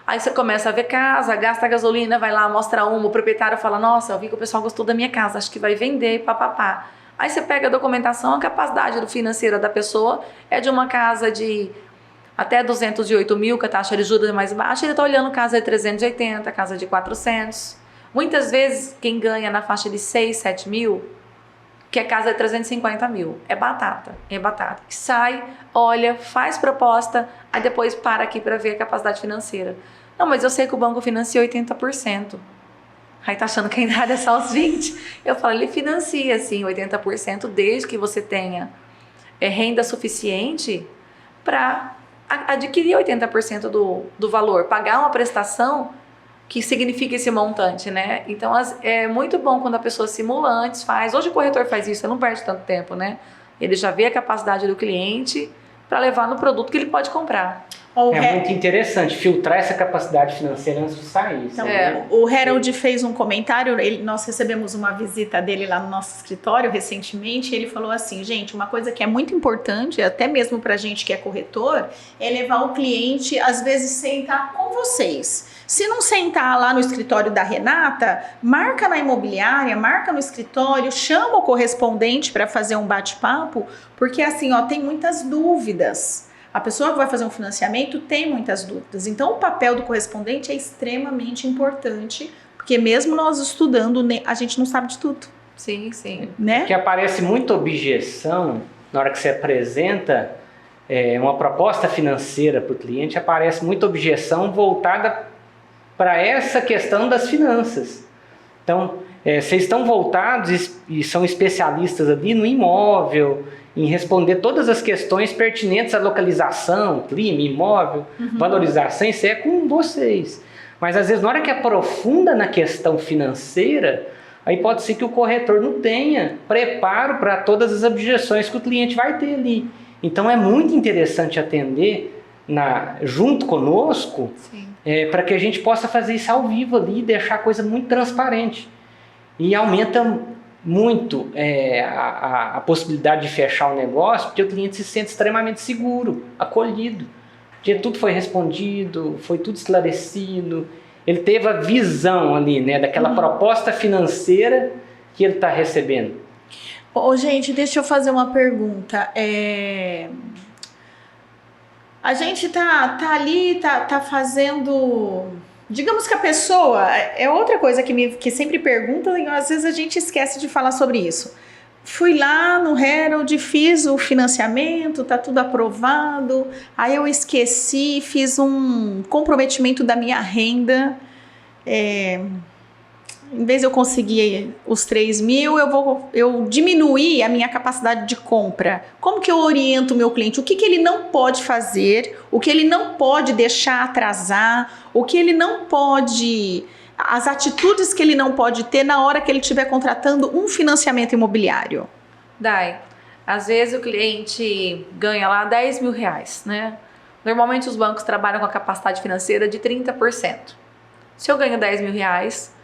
aí você começa a ver casa, gasta gasolina, vai lá, mostra uma, o proprietário fala, nossa, eu vi que o pessoal gostou da minha casa, acho que vai vender, papapá. Aí você pega a documentação, a capacidade financeira da pessoa é de uma casa de até 208 mil, que a taxa de juros é mais baixa, ele está olhando casa de 380, casa de 400. Muitas vezes, quem ganha na faixa de 6, 7 mil, que a casa é 350 mil. É batata. Sai, olha, faz proposta, aí depois para aqui para ver a capacidade financeira. Não, mas eu sei que o banco financia 80%. Aí tá achando que a entrada é só os 20%. Eu falo, ele financia, sim, 80%, desde que você tenha renda suficiente para adquirir 80% do valor, pagar uma prestação que significa esse montante, né? Então, é muito bom quando a pessoa simula antes, faz. Hoje o corretor faz isso, não perde tanto tempo, né? Ele já vê a capacidade do cliente para levar no produto que ele pode comprar. Muito interessante filtrar essa capacidade financeira antes de sair. Então, o Harold fez um comentário, nós recebemos uma visita dele lá no nosso escritório recentemente, e ele falou assim, gente, uma coisa que é muito importante, até mesmo pra gente que é corretor, é levar o cliente, às vezes, sentar com vocês. Se não sentar lá no escritório da Renata, marca na imobiliária, marca no escritório, chama o correspondente para fazer um bate-papo, porque assim, tem muitas dúvidas. A pessoa que vai fazer um financiamento tem muitas dúvidas. Então, o papel do correspondente é extremamente importante, porque mesmo nós estudando, a gente não sabe de tudo. Sim, sim. Né? Porque aparece muita objeção na hora que você apresenta uma proposta financeira para o cliente, aparece muita objeção voltada para essa questão das finanças. Então, vocês estão voltados e são especialistas ali no imóvel, em responder todas as questões pertinentes à localização, clima, imóvel, valorização, isso é com vocês. Mas às vezes na hora que aprofunda na questão financeira, aí pode ser que o corretor não tenha preparo para todas as objeções que o cliente vai ter ali. Então é muito interessante atender junto conosco, para que a gente possa fazer isso ao vivo ali e deixar a coisa muito transparente. E aumenta muito a possibilidade de fechar o negócio, porque o cliente se sente extremamente seguro, acolhido, porque tudo foi respondido, foi tudo esclarecido, ele teve a visão ali, né, daquela proposta financeira que ele está recebendo. Gente, deixa eu fazer uma pergunta. A gente tá ali, tá fazendo... Digamos que a pessoa, é outra coisa que sempre perguntam e às vezes a gente esquece de falar sobre isso. Fui lá no Harold, fiz o financiamento, tá tudo aprovado, aí eu esqueci, fiz um comprometimento da minha renda, em vez de eu conseguir os 3 mil, eu diminuí a minha capacidade de compra. Como que eu oriento o meu cliente? O que ele não pode fazer? O que ele não pode deixar atrasar? O que ele não pode... As atitudes que ele não pode ter na hora que ele estiver contratando um financiamento imobiliário? Dai, às vezes o cliente ganha lá 10 mil reais, né? Normalmente os bancos trabalham com a capacidade financeira de 30%. Se eu ganho 10 mil reais...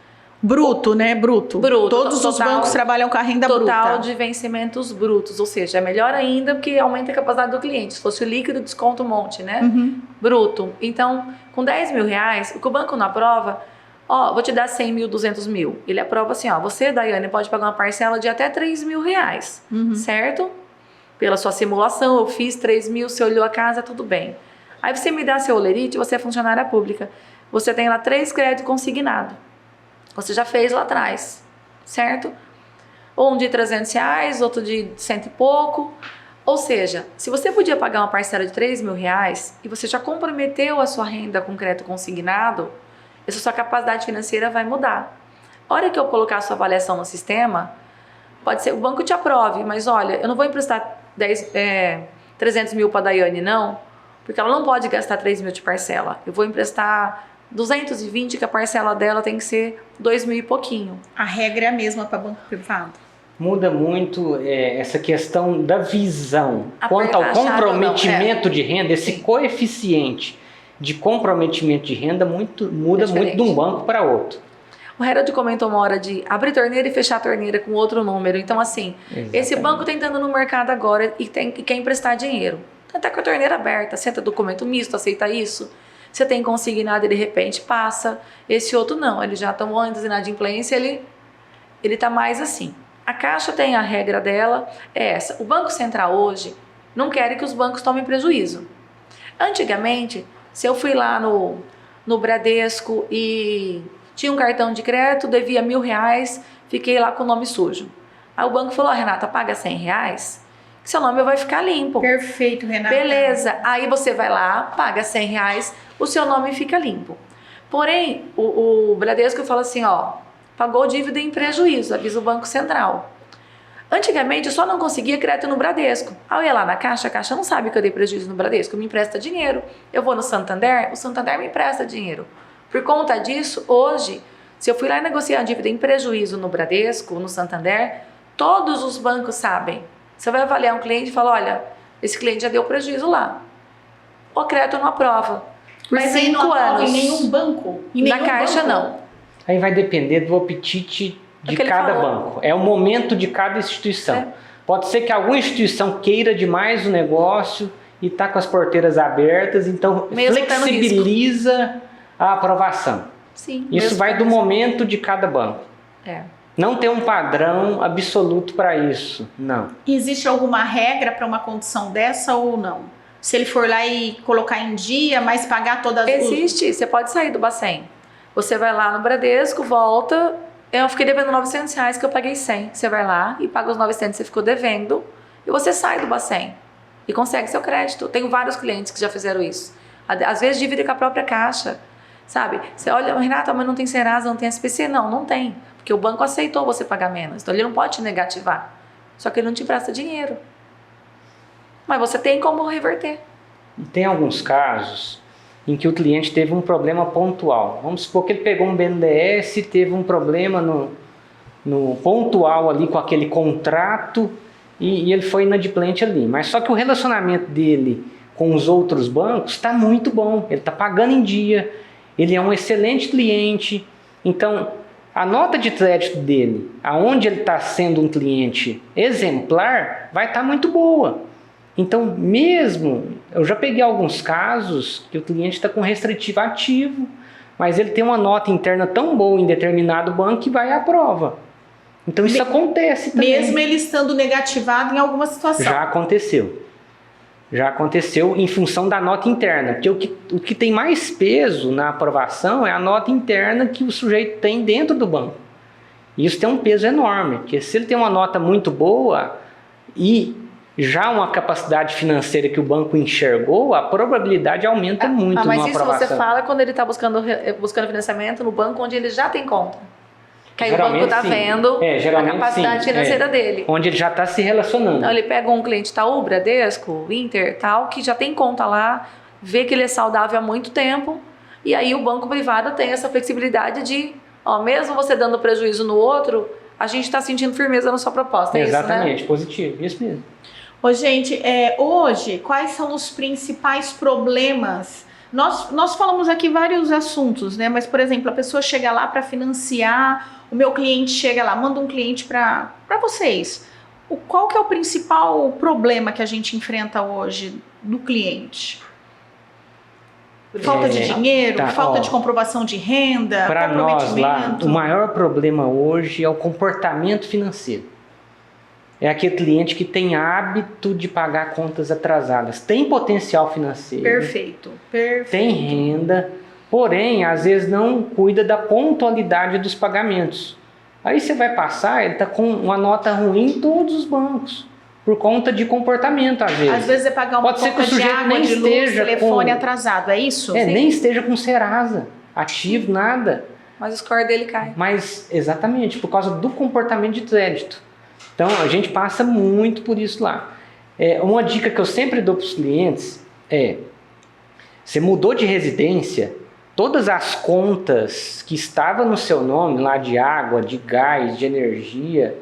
Bruto, né? Bruto. Todos os bancos trabalham com a renda bruta. Total de vencimentos brutos, ou seja, é melhor ainda porque aumenta a capacidade do cliente. Se fosse o líquido, desconta um monte, né? Bruto. Então, com 10 mil reais, o que o banco não aprova, vou te dar 100 mil, 200 mil. Ele aprova assim, você, Daiane, pode pagar uma parcela de até 3 mil reais, certo? Pela sua simulação, eu fiz 3 mil, você olhou a casa, tudo bem. Aí você me dá seu olerite, você é funcionária pública. Você tem lá 3 créditos consignados. Você já fez lá atrás, certo? Um de 300 reais, outro de 100 e pouco. Ou seja, se você podia pagar uma parcela de 3 mil reais e você já comprometeu a sua renda com crédito consignado, essa sua capacidade financeira vai mudar. A hora que eu colocar a sua avaliação no sistema, pode ser o banco te aprove, mas olha, eu não vou emprestar 300 mil para a Daiane, não, porque ela não pode gastar 3 mil de parcela. Eu vou emprestar 220, que a parcela dela tem que ser 2 mil e pouquinho. A regra é a mesma para banco privado? Muda muito essa questão da visão. Quanto ao comprometimento de renda, esse coeficiente de comprometimento de renda muda muito de um banco para outro. O Harold comentou uma hora de abrir torneira e fechar a torneira com outro número. Então, assim, esse banco está entrando no mercado agora e quer emprestar dinheiro. Então, está com a torneira aberta, aceita documento misto, aceita isso. Você tem consignado e de repente passa. Esse outro não, ele já tomou antes de inadimplência, ele está mais assim. A Caixa tem a regra dela, é essa. O Banco Central hoje não quer que os bancos tomem prejuízo. Antigamente, se eu fui lá no Bradesco e tinha um cartão de crédito, devia R$1.000, fiquei lá com o nome sujo. Aí o banco falou, Renata, paga R$100, que seu nome vai ficar limpo. Perfeito, Renata. Beleza, aí você vai lá, paga R$100, o seu nome fica limpo. Porém, o Bradesco fala assim, ó, pagou dívida em prejuízo, avisa o Banco Central. Antigamente eu só não conseguia crédito no Bradesco. Aí eu ia lá na Caixa, a Caixa não sabe que eu dei prejuízo no Bradesco, me empresta dinheiro. Eu vou no Santander, o Santander me empresta dinheiro. Por conta disso, hoje, se eu fui lá e negociar a dívida em prejuízo no Bradesco, no Santander, todos os bancos sabem. Você vai avaliar um cliente e fala, olha, esse cliente já deu prejuízo lá. O crédito não aprova. Por Mas aí não 5 aprova anos. em nenhum banco? Na Caixa, não. Aí vai depender do apetite de cada banco. É o momento de cada instituição. Pode ser que alguma instituição queira demais o negócio e está com as porteiras abertas, então Mesmo flexibiliza a aprovação. Sim, isso vai do momento de cada banco. Não tem um padrão absoluto para isso, não. Existe alguma regra para uma condição dessa ou não? Se ele for lá e colocar em dia, mas pagar todas as... Existe, você pode sair do Bacen. Você vai lá no Bradesco, volta... Eu fiquei devendo R$900 que eu paguei 100. Você vai lá e paga os 900 que você ficou devendo e você sai do Bacen e consegue seu crédito. Tenho vários clientes que já fizeram isso. Às vezes dívida com a própria Caixa, sabe? Você olha, Renata, mas não tem Serasa, não tem SPC? Não, não tem. Porque o banco aceitou você pagar menos. Então ele não pode te negativar. Só que ele não te empresta dinheiro. Mas você tem como reverter. E tem alguns casos em que o cliente teve um problema pontual. Vamos supor que ele pegou um BNDES, teve um problema no pontual ali com aquele contrato e ele foi inadimplente ali. Mas só que o relacionamento dele com os outros bancos está muito bom. Ele está pagando em dia, ele é um excelente cliente. Então, a nota de crédito dele, aonde ele está sendo um cliente exemplar, vai estar muito boa. Então, mesmo, eu já peguei alguns casos que o cliente está com restritivo ativo, mas ele tem uma nota interna tão boa em determinado banco que vai à prova. Então, isso acontece também. Mesmo ele estando negativado em alguma situação. Já aconteceu. Já aconteceu em função da nota interna. Porque o que tem mais peso na aprovação é a nota interna que o sujeito tem dentro do banco. E isso tem um peso enorme, porque se ele tem uma nota muito boa e já uma capacidade financeira que o banco enxergou, a probabilidade aumenta muito numa aprovação. Mas isso você fala quando ele está buscando financiamento no banco onde ele já tem conta. Que aí o banco está vendo a capacidade financeira dele. Onde ele já está se relacionando. Então ele pega um cliente Itaú, Bradesco, Inter, tal, que já tem conta lá, vê que ele é saudável há muito tempo, e aí o banco privado tem essa flexibilidade de, ó, mesmo você dando prejuízo no outro, a gente está sentindo firmeza na sua proposta. É exatamente, isso, né? Positivo, isso mesmo. Ô, gente, hoje, quais são os principais problemas? Nós falamos aqui vários assuntos, né? Mas, por exemplo, a pessoa chega lá para financiar, o meu cliente chega lá, manda um cliente para vocês. Qual que é o principal problema que a gente enfrenta hoje do cliente? Falta de dinheiro, falta de comprovação de renda, para nós lá, o maior problema hoje é o comportamento financeiro. É aquele cliente que tem hábito de pagar contas atrasadas. Tem potencial financeiro. Perfeito. Tem renda, porém, às vezes não cuida da pontualidade dos pagamentos. Aí você vai passar, ele está com uma nota ruim em todos os bancos. Por conta de comportamento, às vezes. Às vezes é pagar uma conta de água, de luz, telefone atrasado, é isso? Sim. Nem esteja com Serasa ativo, nada. Mas o score dele cai. Mas, exatamente, por causa do comportamento de crédito. Então, a gente passa muito por isso lá. Uma dica que eu sempre dou para os clientes é: você mudou de residência, todas as contas que estavam no seu nome, lá de água, de gás, de energia,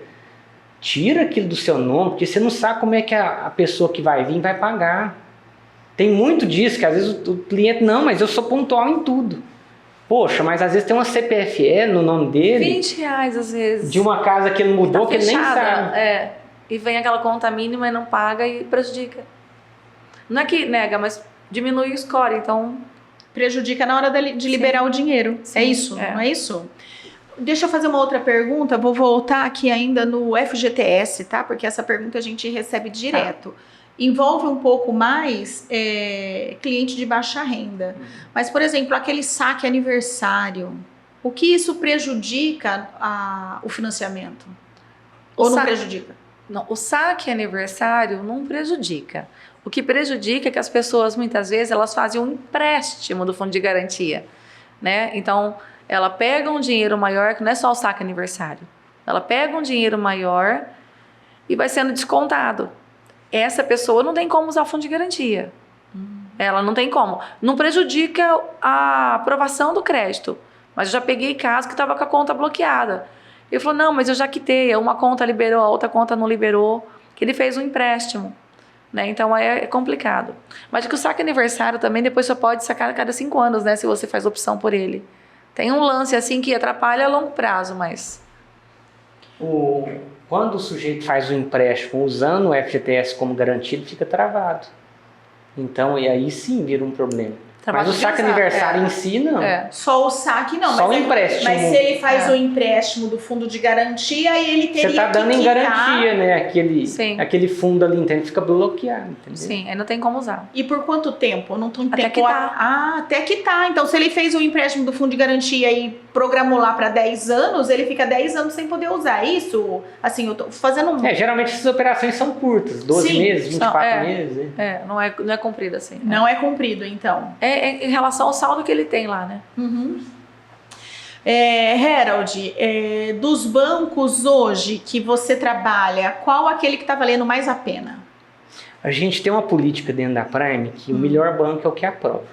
tira aquilo do seu nome, porque você não sabe como é que a pessoa que vai vir vai pagar. Tem muito disso, que às vezes o cliente, não, mas eu sou pontual em tudo. Poxa, mas às vezes tem uma CPFE no nome dele. R$20 às vezes. De uma casa que ele mudou, que ele nem sabe. E vem aquela conta mínima e não paga e prejudica. Não é que nega, mas diminui o score, então... Prejudica na hora de liberar o dinheiro. Sim, é isso, não é isso? Deixa eu fazer uma outra pergunta, vou voltar aqui ainda no FGTS, tá? Porque essa pergunta a gente recebe direto. Envolve um pouco mais cliente de baixa renda. Mas, por exemplo, aquele saque aniversário, o que isso prejudica o financiamento? Ou não prejudica? Não, o saque aniversário não prejudica. O que prejudica é que as pessoas, muitas vezes, elas fazem um empréstimo do fundo de garantia, né? Então, ela pega um dinheiro maior, que não é só o saque aniversário. Ela pega um dinheiro maior e vai sendo descontado. Essa pessoa não tem como usar o fundo de garantia. Ela não tem como. Não prejudica a aprovação do crédito. Mas eu já peguei caso que estava com a conta bloqueada. Ele falou, não, mas eu já quitei. Uma conta liberou, a outra conta não liberou. Que ele fez um empréstimo. Né? Então é complicado. Mas que o saque aniversário também depois só pode sacar a cada 5 anos, né? Se você faz opção por ele. Tem um lance assim que atrapalha a longo prazo, mas... Quando o sujeito faz o empréstimo usando o FGTS como garantia, ele fica travado. Então, e aí sim vira um problema. Mas o saque aniversário em si, não. Só o saque, não. Só o empréstimo. Mas se ele faz o empréstimo do fundo de garantia, aí ele teria que você está dando em garantia, né? Aquele fundo ali, então ele fica bloqueado, entendeu? Sim, aí não tem como usar. E por quanto tempo? Não tem até tempo. Quitar. Até quitar. Então, se ele fez o empréstimo do fundo de garantia e programou lá para 10 anos, ele fica 10 anos sem poder usar. Isso, assim, eu tô fazendo geralmente essas operações são curtas, 12 meses, 24 meses. Não é cumprido assim. Não é cumprido, então. Em relação ao saldo que ele tem lá, né? Uhum. Harold, dos bancos hoje que você trabalha, qual aquele que está valendo mais a pena? A gente tem uma política dentro da Prime que o melhor banco é o que aprova.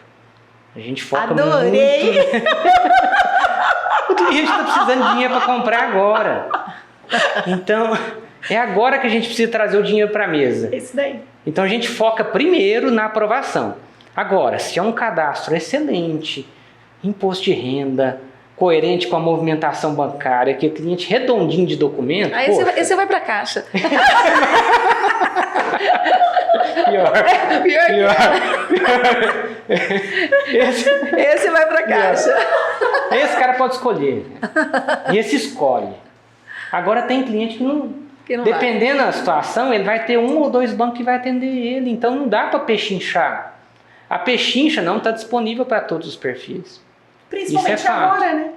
A gente foca Adorei. muito... O cliente está precisando de dinheiro para comprar agora. Então, é agora que a gente precisa trazer o dinheiro para a mesa. Isso daí. Então, a gente foca primeiro na aprovação. Agora, se é um cadastro excelente, imposto de renda, coerente com a movimentação bancária, que o cliente redondinho de documento... Aí você vai para a Caixa. Pior. Esse vai para a Caixa. Esse cara pode escolher. E esse escolhe. Agora tem cliente que não dependendo da situação, ele vai ter 1 ou 2 bancos que vai atender ele. Então não dá para pechinchar. A pechincha não está disponível para todos os perfis. Principalmente agora, né?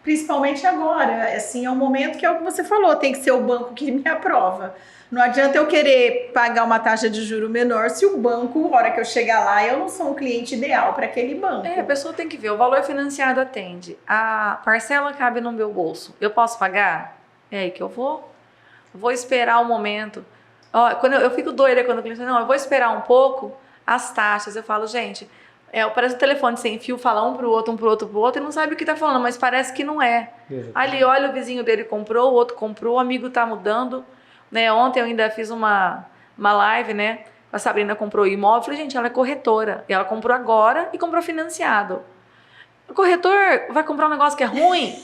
Principalmente agora. Assim, é um momento que é o que você falou, tem que ser o banco que me aprova. Não adianta eu querer pagar uma taxa de juro menor se o banco, na hora que eu chegar lá, eu não sou um cliente ideal para aquele banco. A pessoa tem que ver, o valor financiado atende. A parcela cabe no meu bolso. Eu posso pagar? É aí que eu vou. Vou esperar um momento. Quando eu fico doida quando o cliente fala, não, eu vou esperar um pouco. As taxas, eu falo, gente, parece um telefone sem fio, fala um pro outro, e não sabe o que tá falando, mas parece que não é. Ali, olha, o vizinho dele comprou, o outro comprou, o amigo tá mudando, né? Ontem eu ainda fiz uma live, né? A Sabrina comprou imóvel, eu falei, gente, ela é corretora, e ela comprou agora e comprou financiado. O corretor vai comprar um negócio que é ruim,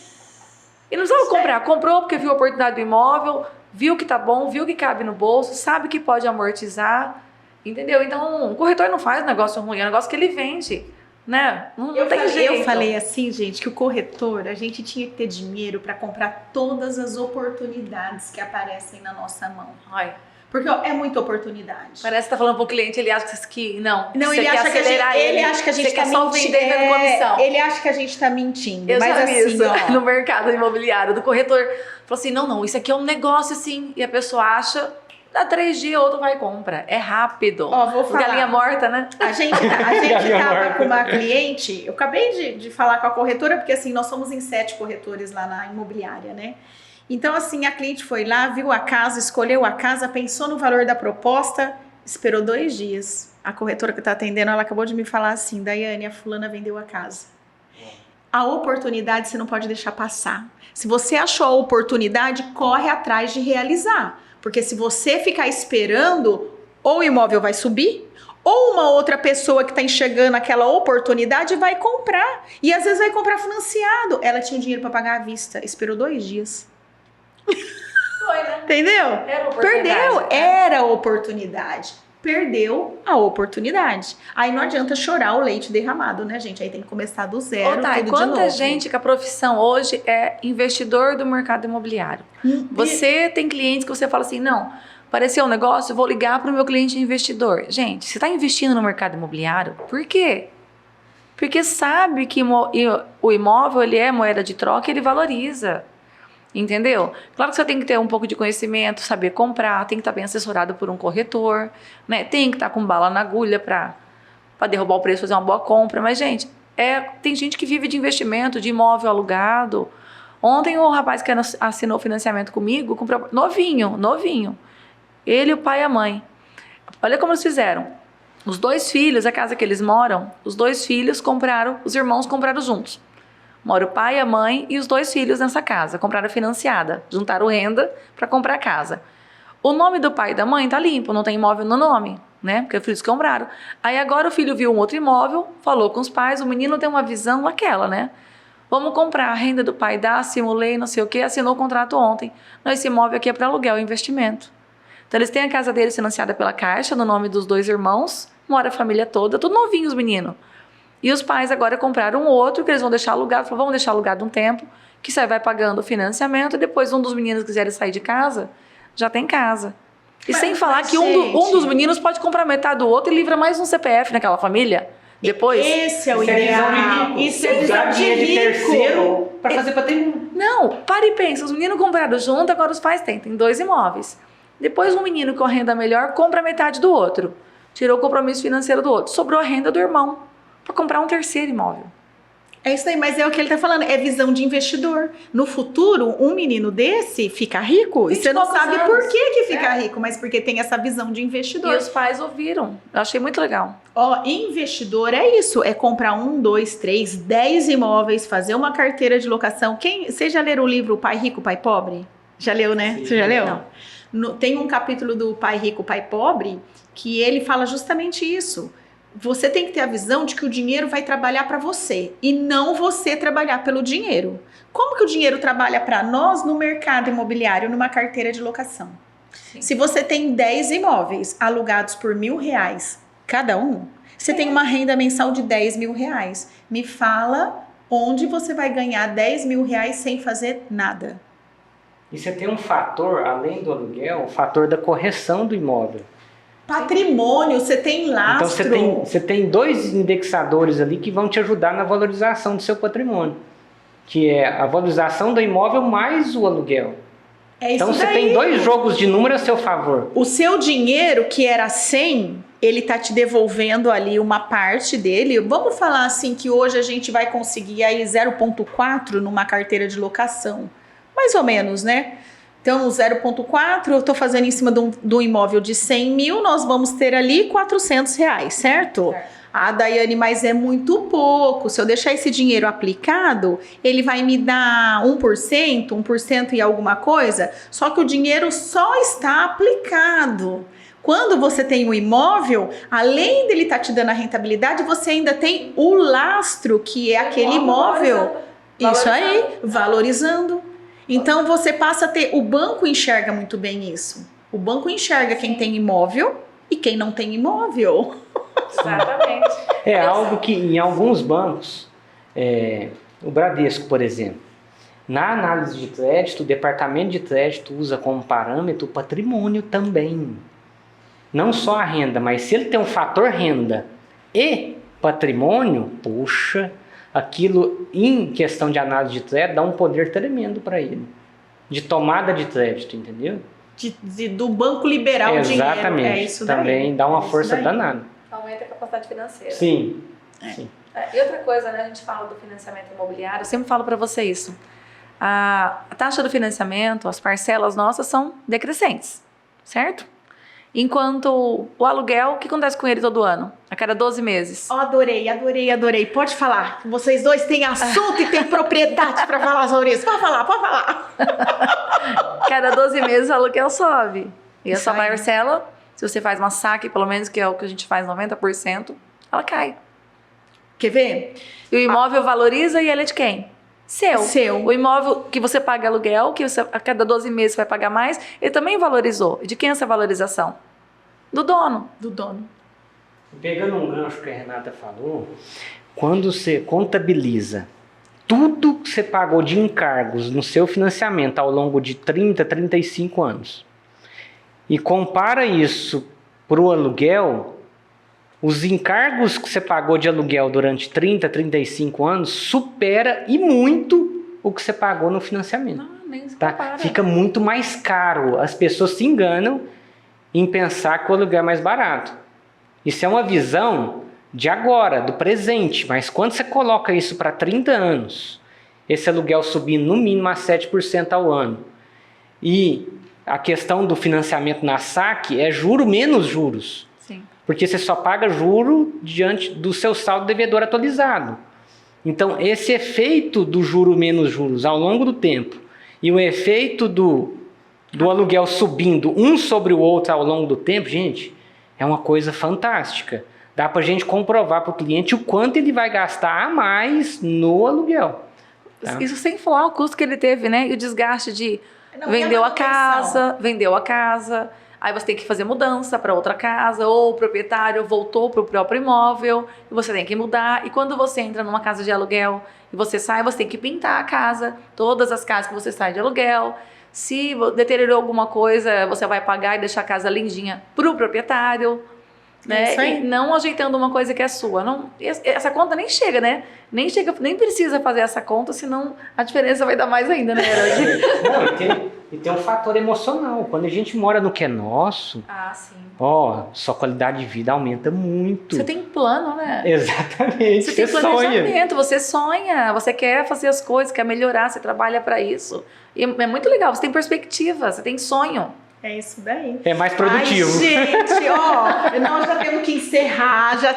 e não precisava comprar, comprou porque viu a oportunidade do imóvel, viu que tá bom, viu que cabe no bolso, sabe que pode amortizar. Entendeu? Então, o corretor não faz negócio ruim, é um negócio que ele vende, né? Não tem jeito. Eu falei assim, gente, que o corretor, a gente tinha que ter dinheiro para comprar todas as oportunidades que aparecem na nossa mão. Ai. Porque é muita oportunidade. Parece que tá falando pro cliente, ele acha que não ele acha que ele acha que a gente tá só vendendo comissão. Ele acha que a gente tá mentindo. Eu mas já vi assim, isso no mercado imobiliário, do corretor falou assim, não, isso aqui é um negócio assim, e a pessoa acha... Dá 3 dias, outro vai e compra. É rápido. Vou falar. Galinha morta, né? A gente tava com uma cliente, eu acabei de falar com a corretora, porque assim, nós somos em 7 corretores lá na imobiliária, né? Então assim, a cliente foi lá, viu a casa, escolheu a casa, pensou no valor da proposta, esperou 2 dias. A corretora que tá atendendo, ela acabou de me falar assim, Daiane, a fulana vendeu a casa. A oportunidade você não pode deixar passar. Se você achou a oportunidade, corre atrás de realizar. Porque se você ficar esperando, ou o imóvel vai subir, ou uma outra pessoa que está enxergando aquela oportunidade vai comprar. E às vezes vai comprar financiado. Ela tinha dinheiro para pagar à vista, esperou 2 dias. Foi, né? Entendeu? Perdeu, era a oportunidade. Perdeu a oportunidade. Aí não adianta chorar o leite derramado, né, gente? Aí tem que começar do zero, tudo de novo. Quanta gente que a profissão hoje é investidor do mercado imobiliário. Você tem clientes que você fala assim, não, apareceu um negócio, eu vou ligar para o meu cliente investidor. Gente, você está investindo no mercado imobiliário, por quê? Porque sabe que o imóvel, ele é moeda de troca, ele valoriza. Entendeu? Claro que você tem que ter um pouco de conhecimento, saber comprar, tem que estar bem assessorado por um corretor, né? Tem que estar com bala na agulha para derrubar o preço, fazer uma boa compra. Mas, gente, tem gente que vive de investimento, de imóvel alugado. Ontem o rapaz que assinou o financiamento comigo, comprou novinho. Ele, o pai e a mãe. Olha como eles fizeram. Os 2 filhos, a casa que eles moram, os 2 filhos compraram, os irmãos compraram juntos. Mora o pai, a mãe e os 2 filhos nessa casa. Compraram financiada. Juntaram renda para comprar a casa. O nome do pai e da mãe tá limpo, não tem imóvel no nome, né? Porque os filhos compraram. Aí agora o filho viu um outro imóvel, falou com os pais, o menino tem uma visão aquela, né? Vamos comprar, a renda do pai dá, simulei, não sei o quê, assinou o contrato ontem. Não, esse imóvel aqui é para aluguel, é investimento. Então eles têm a casa deles financiada pela Caixa, no nome dos 2 irmãos, mora a família toda, tudo novinho os meninos. E os pais agora compraram um outro que eles vão deixar alugado. Falaram, vamos deixar alugado um tempo, que você vai pagando o financiamento, e depois um dos meninos quiser sair de casa, já tem casa. E sem falar que um dos meninos pode comprar metade do outro e livra mais um CPF naquela família. Depois. Esse é o ideal. Isso é visão de rico. terceiro para fazer patrimônio. Não, para e pensa. Os meninos compraram junto, agora os pais têm 2 imóveis. Depois um menino com a renda melhor compra metade do outro. Tirou o compromisso financeiro do outro. Sobrou a renda do irmão para comprar um terceiro imóvel. É isso aí, mas é o que ele tá falando, é visão de investidor. No futuro, um menino desse fica rico e você não sabe por que fica rico, mas porque tem essa visão de investidor. E os pais ouviram. Eu achei muito legal. Ó, investidor é isso, é comprar 1, 2, 3, 10 imóveis, fazer uma carteira de locação. Vocês já leram o livro Pai Rico, Pai Pobre? Já leu, né? Sim. Você já leu? Não. Tem um capítulo do Pai Rico, Pai Pobre que ele fala justamente isso. Você tem que ter a visão de que o dinheiro vai trabalhar para você e não você trabalhar pelo dinheiro. Como que o dinheiro trabalha para nós no mercado imobiliário, numa carteira de locação? Sim. Se você tem 10 imóveis alugados por R$1.000 cada um, você tem uma renda mensal de R$10.000. Me fala onde você vai ganhar R$10.000 sem fazer nada. E você tem um fator, além do aluguel, o fator da correção do imóvel. Patrimônio, você tem lastro. Então você tem 2 indexadores ali que vão te ajudar na valorização do seu patrimônio, que é a valorização do imóvel mais o aluguel. É isso então você daí. tem 2 jogos de número a seu favor. O seu dinheiro, que era 100, ele tá te devolvendo ali uma parte dele. Vamos falar assim que hoje a gente vai conseguir aí 0,4 numa carteira de locação. Mais ou menos, né? Então, 0,4, eu estou fazendo em cima de um imóvel de 100 mil, nós vamos ter ali R$400, certo? Ah, Daiane, mas é muito pouco. Se eu deixar esse dinheiro aplicado, ele vai me dar 1% e alguma coisa, só que o dinheiro só está aplicado. Quando você tem um imóvel, além dele estar te dando a rentabilidade, você ainda tem o lastro, que é aquele imóvel. Isso aí, valorizando. Então, você passa a ter... O banco enxerga muito bem isso. O banco enxerga quem tem imóvel e quem não tem imóvel. Exatamente. É algo que em alguns bancos, o Bradesco, por exemplo, na análise de crédito, o departamento de crédito usa como parâmetro o patrimônio também. Não só a renda, mas se ele tem um fator renda e patrimônio, puxa... Aquilo, em questão de análise de crédito, dá um poder tremendo para ele. De tomada de crédito, entendeu? Do banco liberar o dinheiro. Exatamente. É isso daí. Também dá uma força danada. Aumenta a capacidade financeira. Sim. E outra coisa, né? A gente fala do financiamento imobiliário. Eu sempre falo para você isso. A taxa do financiamento, as parcelas nossas são decrescentes, certo? Enquanto o aluguel, o que acontece com ele todo ano? A cada 12 meses. Oh, adorei. Pode falar. Vocês dois têm assunto e têm propriedade para falar sobre isso. Pode falar. Cada 12 meses o aluguel sobe. E a Isso sua aí. parcela, se você faz uma saque, pelo menos, que é o que a gente faz 90%, ela cai. Quer ver? E o imóvel valoriza e ele é de quem? Seu. O imóvel que você paga aluguel, que você, a cada 12 meses vai pagar mais, ele também valorizou. E de quem é essa valorização? Do dono. Do dono. Pegando um gancho que a Renata falou, quando você contabiliza tudo que você pagou de encargos no seu financiamento ao longo de 30, 35 anos e compara isso para o aluguel, os encargos que você pagou de aluguel durante 30, 35 anos supera e muito o que você pagou no financiamento. nem se Tá? compara. Fica muito mais caro. As pessoas se enganam em pensar que o aluguel é mais barato. Isso é uma visão de agora, do presente. Mas quando você coloca isso para 30 anos, esse aluguel subindo no mínimo a 7% ao ano, e a questão do financiamento na saque é juro menos juros. Sim. Porque você só paga juro diante do seu saldo devedor atualizado. Então, esse efeito do juro menos juros ao longo do tempo e o efeito do aluguel subindo um sobre o outro ao longo do tempo, gente, é uma coisa fantástica. Dá para a gente comprovar para o cliente o quanto ele vai gastar a mais no aluguel. Tá? Isso sem falar o custo que ele teve, né? E o desgaste de Não, vendeu a casa, aí você tem que fazer mudança para outra casa, ou o proprietário voltou para o próprio imóvel, e você tem que mudar. E quando você entra numa casa de aluguel e você sai, você tem que pintar a casa, todas as casas que você sai de aluguel. Se deteriorou alguma coisa, você vai pagar e deixar a casa lindinha para o proprietário. Né? Isso aí. E não ajeitando uma coisa que é sua. Não, essa conta nem chega, né? Nem precisa fazer essa conta, senão a diferença vai dar mais ainda, né, Herald? Não, e tem um fator emocional. Quando a gente mora no que é nosso, Ah, sim. sua qualidade de vida aumenta muito. Você tem plano, né? Exatamente. Você tem sonha. planejamento, você sonha, você quer fazer as coisas, quer melhorar, você trabalha para isso. E é muito legal, você tem perspectiva, você tem sonho. É isso daí. É mais produtivo. Ai, gente, nós já temos que encerrar, já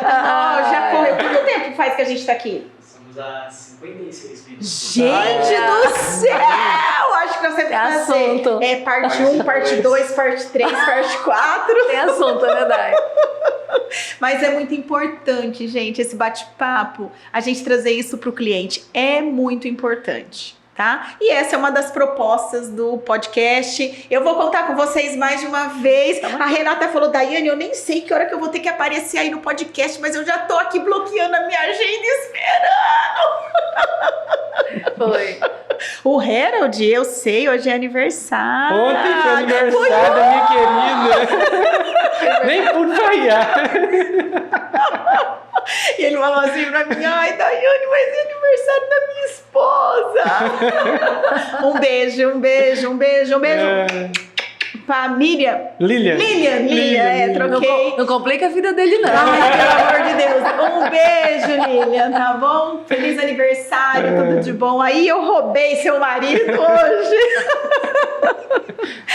correu. Quanto tempo faz que a gente tá aqui? Estamos a 56 minutos. Gente do céu! Acho que nós temos que fazer assunto. Parte 1, parte 2, parte 3, parte 4. Tem assunto, né, Dai? Mas é muito importante, gente, esse bate-papo, a gente trazer isso para o cliente. É muito importante. Tá? E essa é uma das propostas do podcast. Eu vou contar com vocês mais de uma vez. A Renata falou, Daiane, eu nem sei que hora que eu vou ter que aparecer aí no podcast, mas eu já tô aqui bloqueando a minha agenda esperando. Foi. O Herald, eu sei, hoje é aniversário. Ontem foi aniversário da minha querida. Nem pude falhar. E ele falou assim pra mim, ai, Daiane, mas é aniversário da minha esposa. Um beijo, um beijo, um beijo, um beijo. Pra Miriam. Lilian, troquei. Não complica a vida dele, não. Ai, pelo amor de Deus. Um beijo, Lilian, tá bom? Feliz aniversário, tudo de bom. Aí eu roubei seu marido hoje.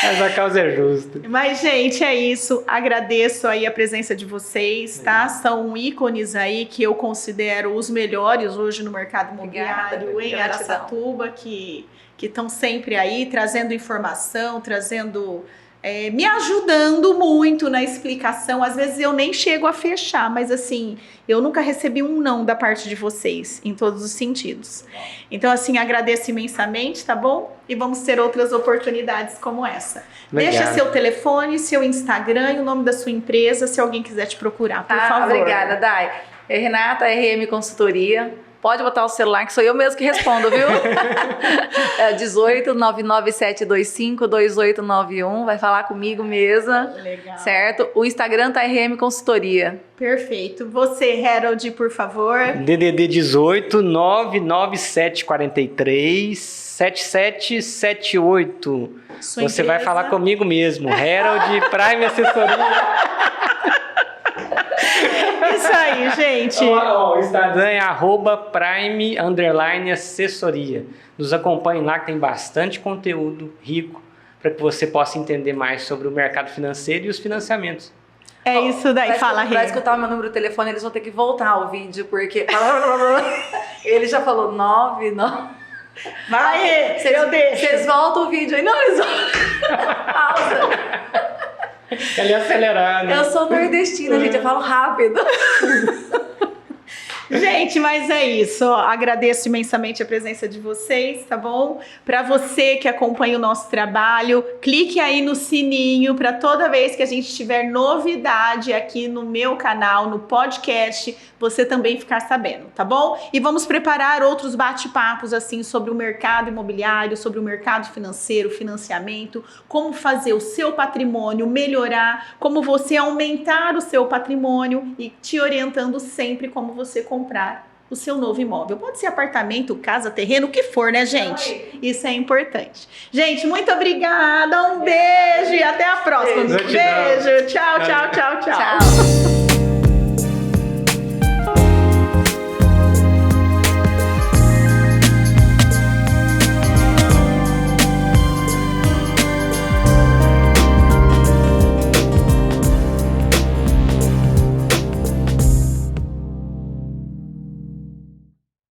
Mas a causa é justa. Mas, gente, é isso. Agradeço aí a presença de vocês, tá? São ícones aí que eu considero os melhores hoje no mercado imobiliário em gratidão. Araçatuba, que estão sempre aí trazendo informação, trazendo... me ajudando muito na explicação. Às vezes eu nem chego a fechar, mas assim, eu nunca recebi um não da parte de vocês, em todos os sentidos. Então, assim, agradeço imensamente, tá bom? E vamos ter outras oportunidades como essa. Legal. Deixa seu telefone, seu Instagram e o nome da sua empresa, se alguém quiser te procurar, por favor. Obrigada, Dai. Renata, RM Consultoria. Pode botar o celular, que sou eu mesmo que respondo, viu? 18 99725 2891. Vai falar comigo mesma. Legal. Certo? O Instagram tá RM Consultoria. Perfeito. Você, Herald, por favor. DDD 18 99743 7778. Sua Você vai empresa. falar comigo mesmo. Herald Prime Assessoria. Isso aí, gente. O Instagram é @prime_assessoria. Nos acompanhe lá que tem bastante conteúdo rico para que você possa entender mais sobre o mercado financeiro e os financiamentos. É isso daí. Fala, Pra Rê. escutar o meu número de telefone, eles vão ter que voltar ao vídeo, porque... Ele já falou 9. Vai, Rê. Eu deixo. Vocês voltam o vídeo aí. Não, eles vão... Pausa. Ele é acelerado. Eu sou nordestina, gente. Eu falo rápido. Gente, mas é isso. Agradeço imensamente a presença de vocês, tá bom? Para você que acompanha o nosso trabalho, clique aí no sininho para toda vez que a gente tiver novidade aqui no meu canal, no podcast, você também ficar sabendo, tá bom? E vamos preparar outros bate-papos assim sobre o mercado imobiliário, sobre o mercado financeiro, financiamento, como fazer o seu patrimônio melhorar, como você aumentar o seu patrimônio e te orientando sempre como você comprar o seu novo imóvel. Pode ser apartamento, casa, terreno, o que for, né, gente? Isso é importante. Gente, muito obrigada, um beijo e até a próxima. Gratidão. Beijo, tchau, tchau, tchau, tchau. Tchau.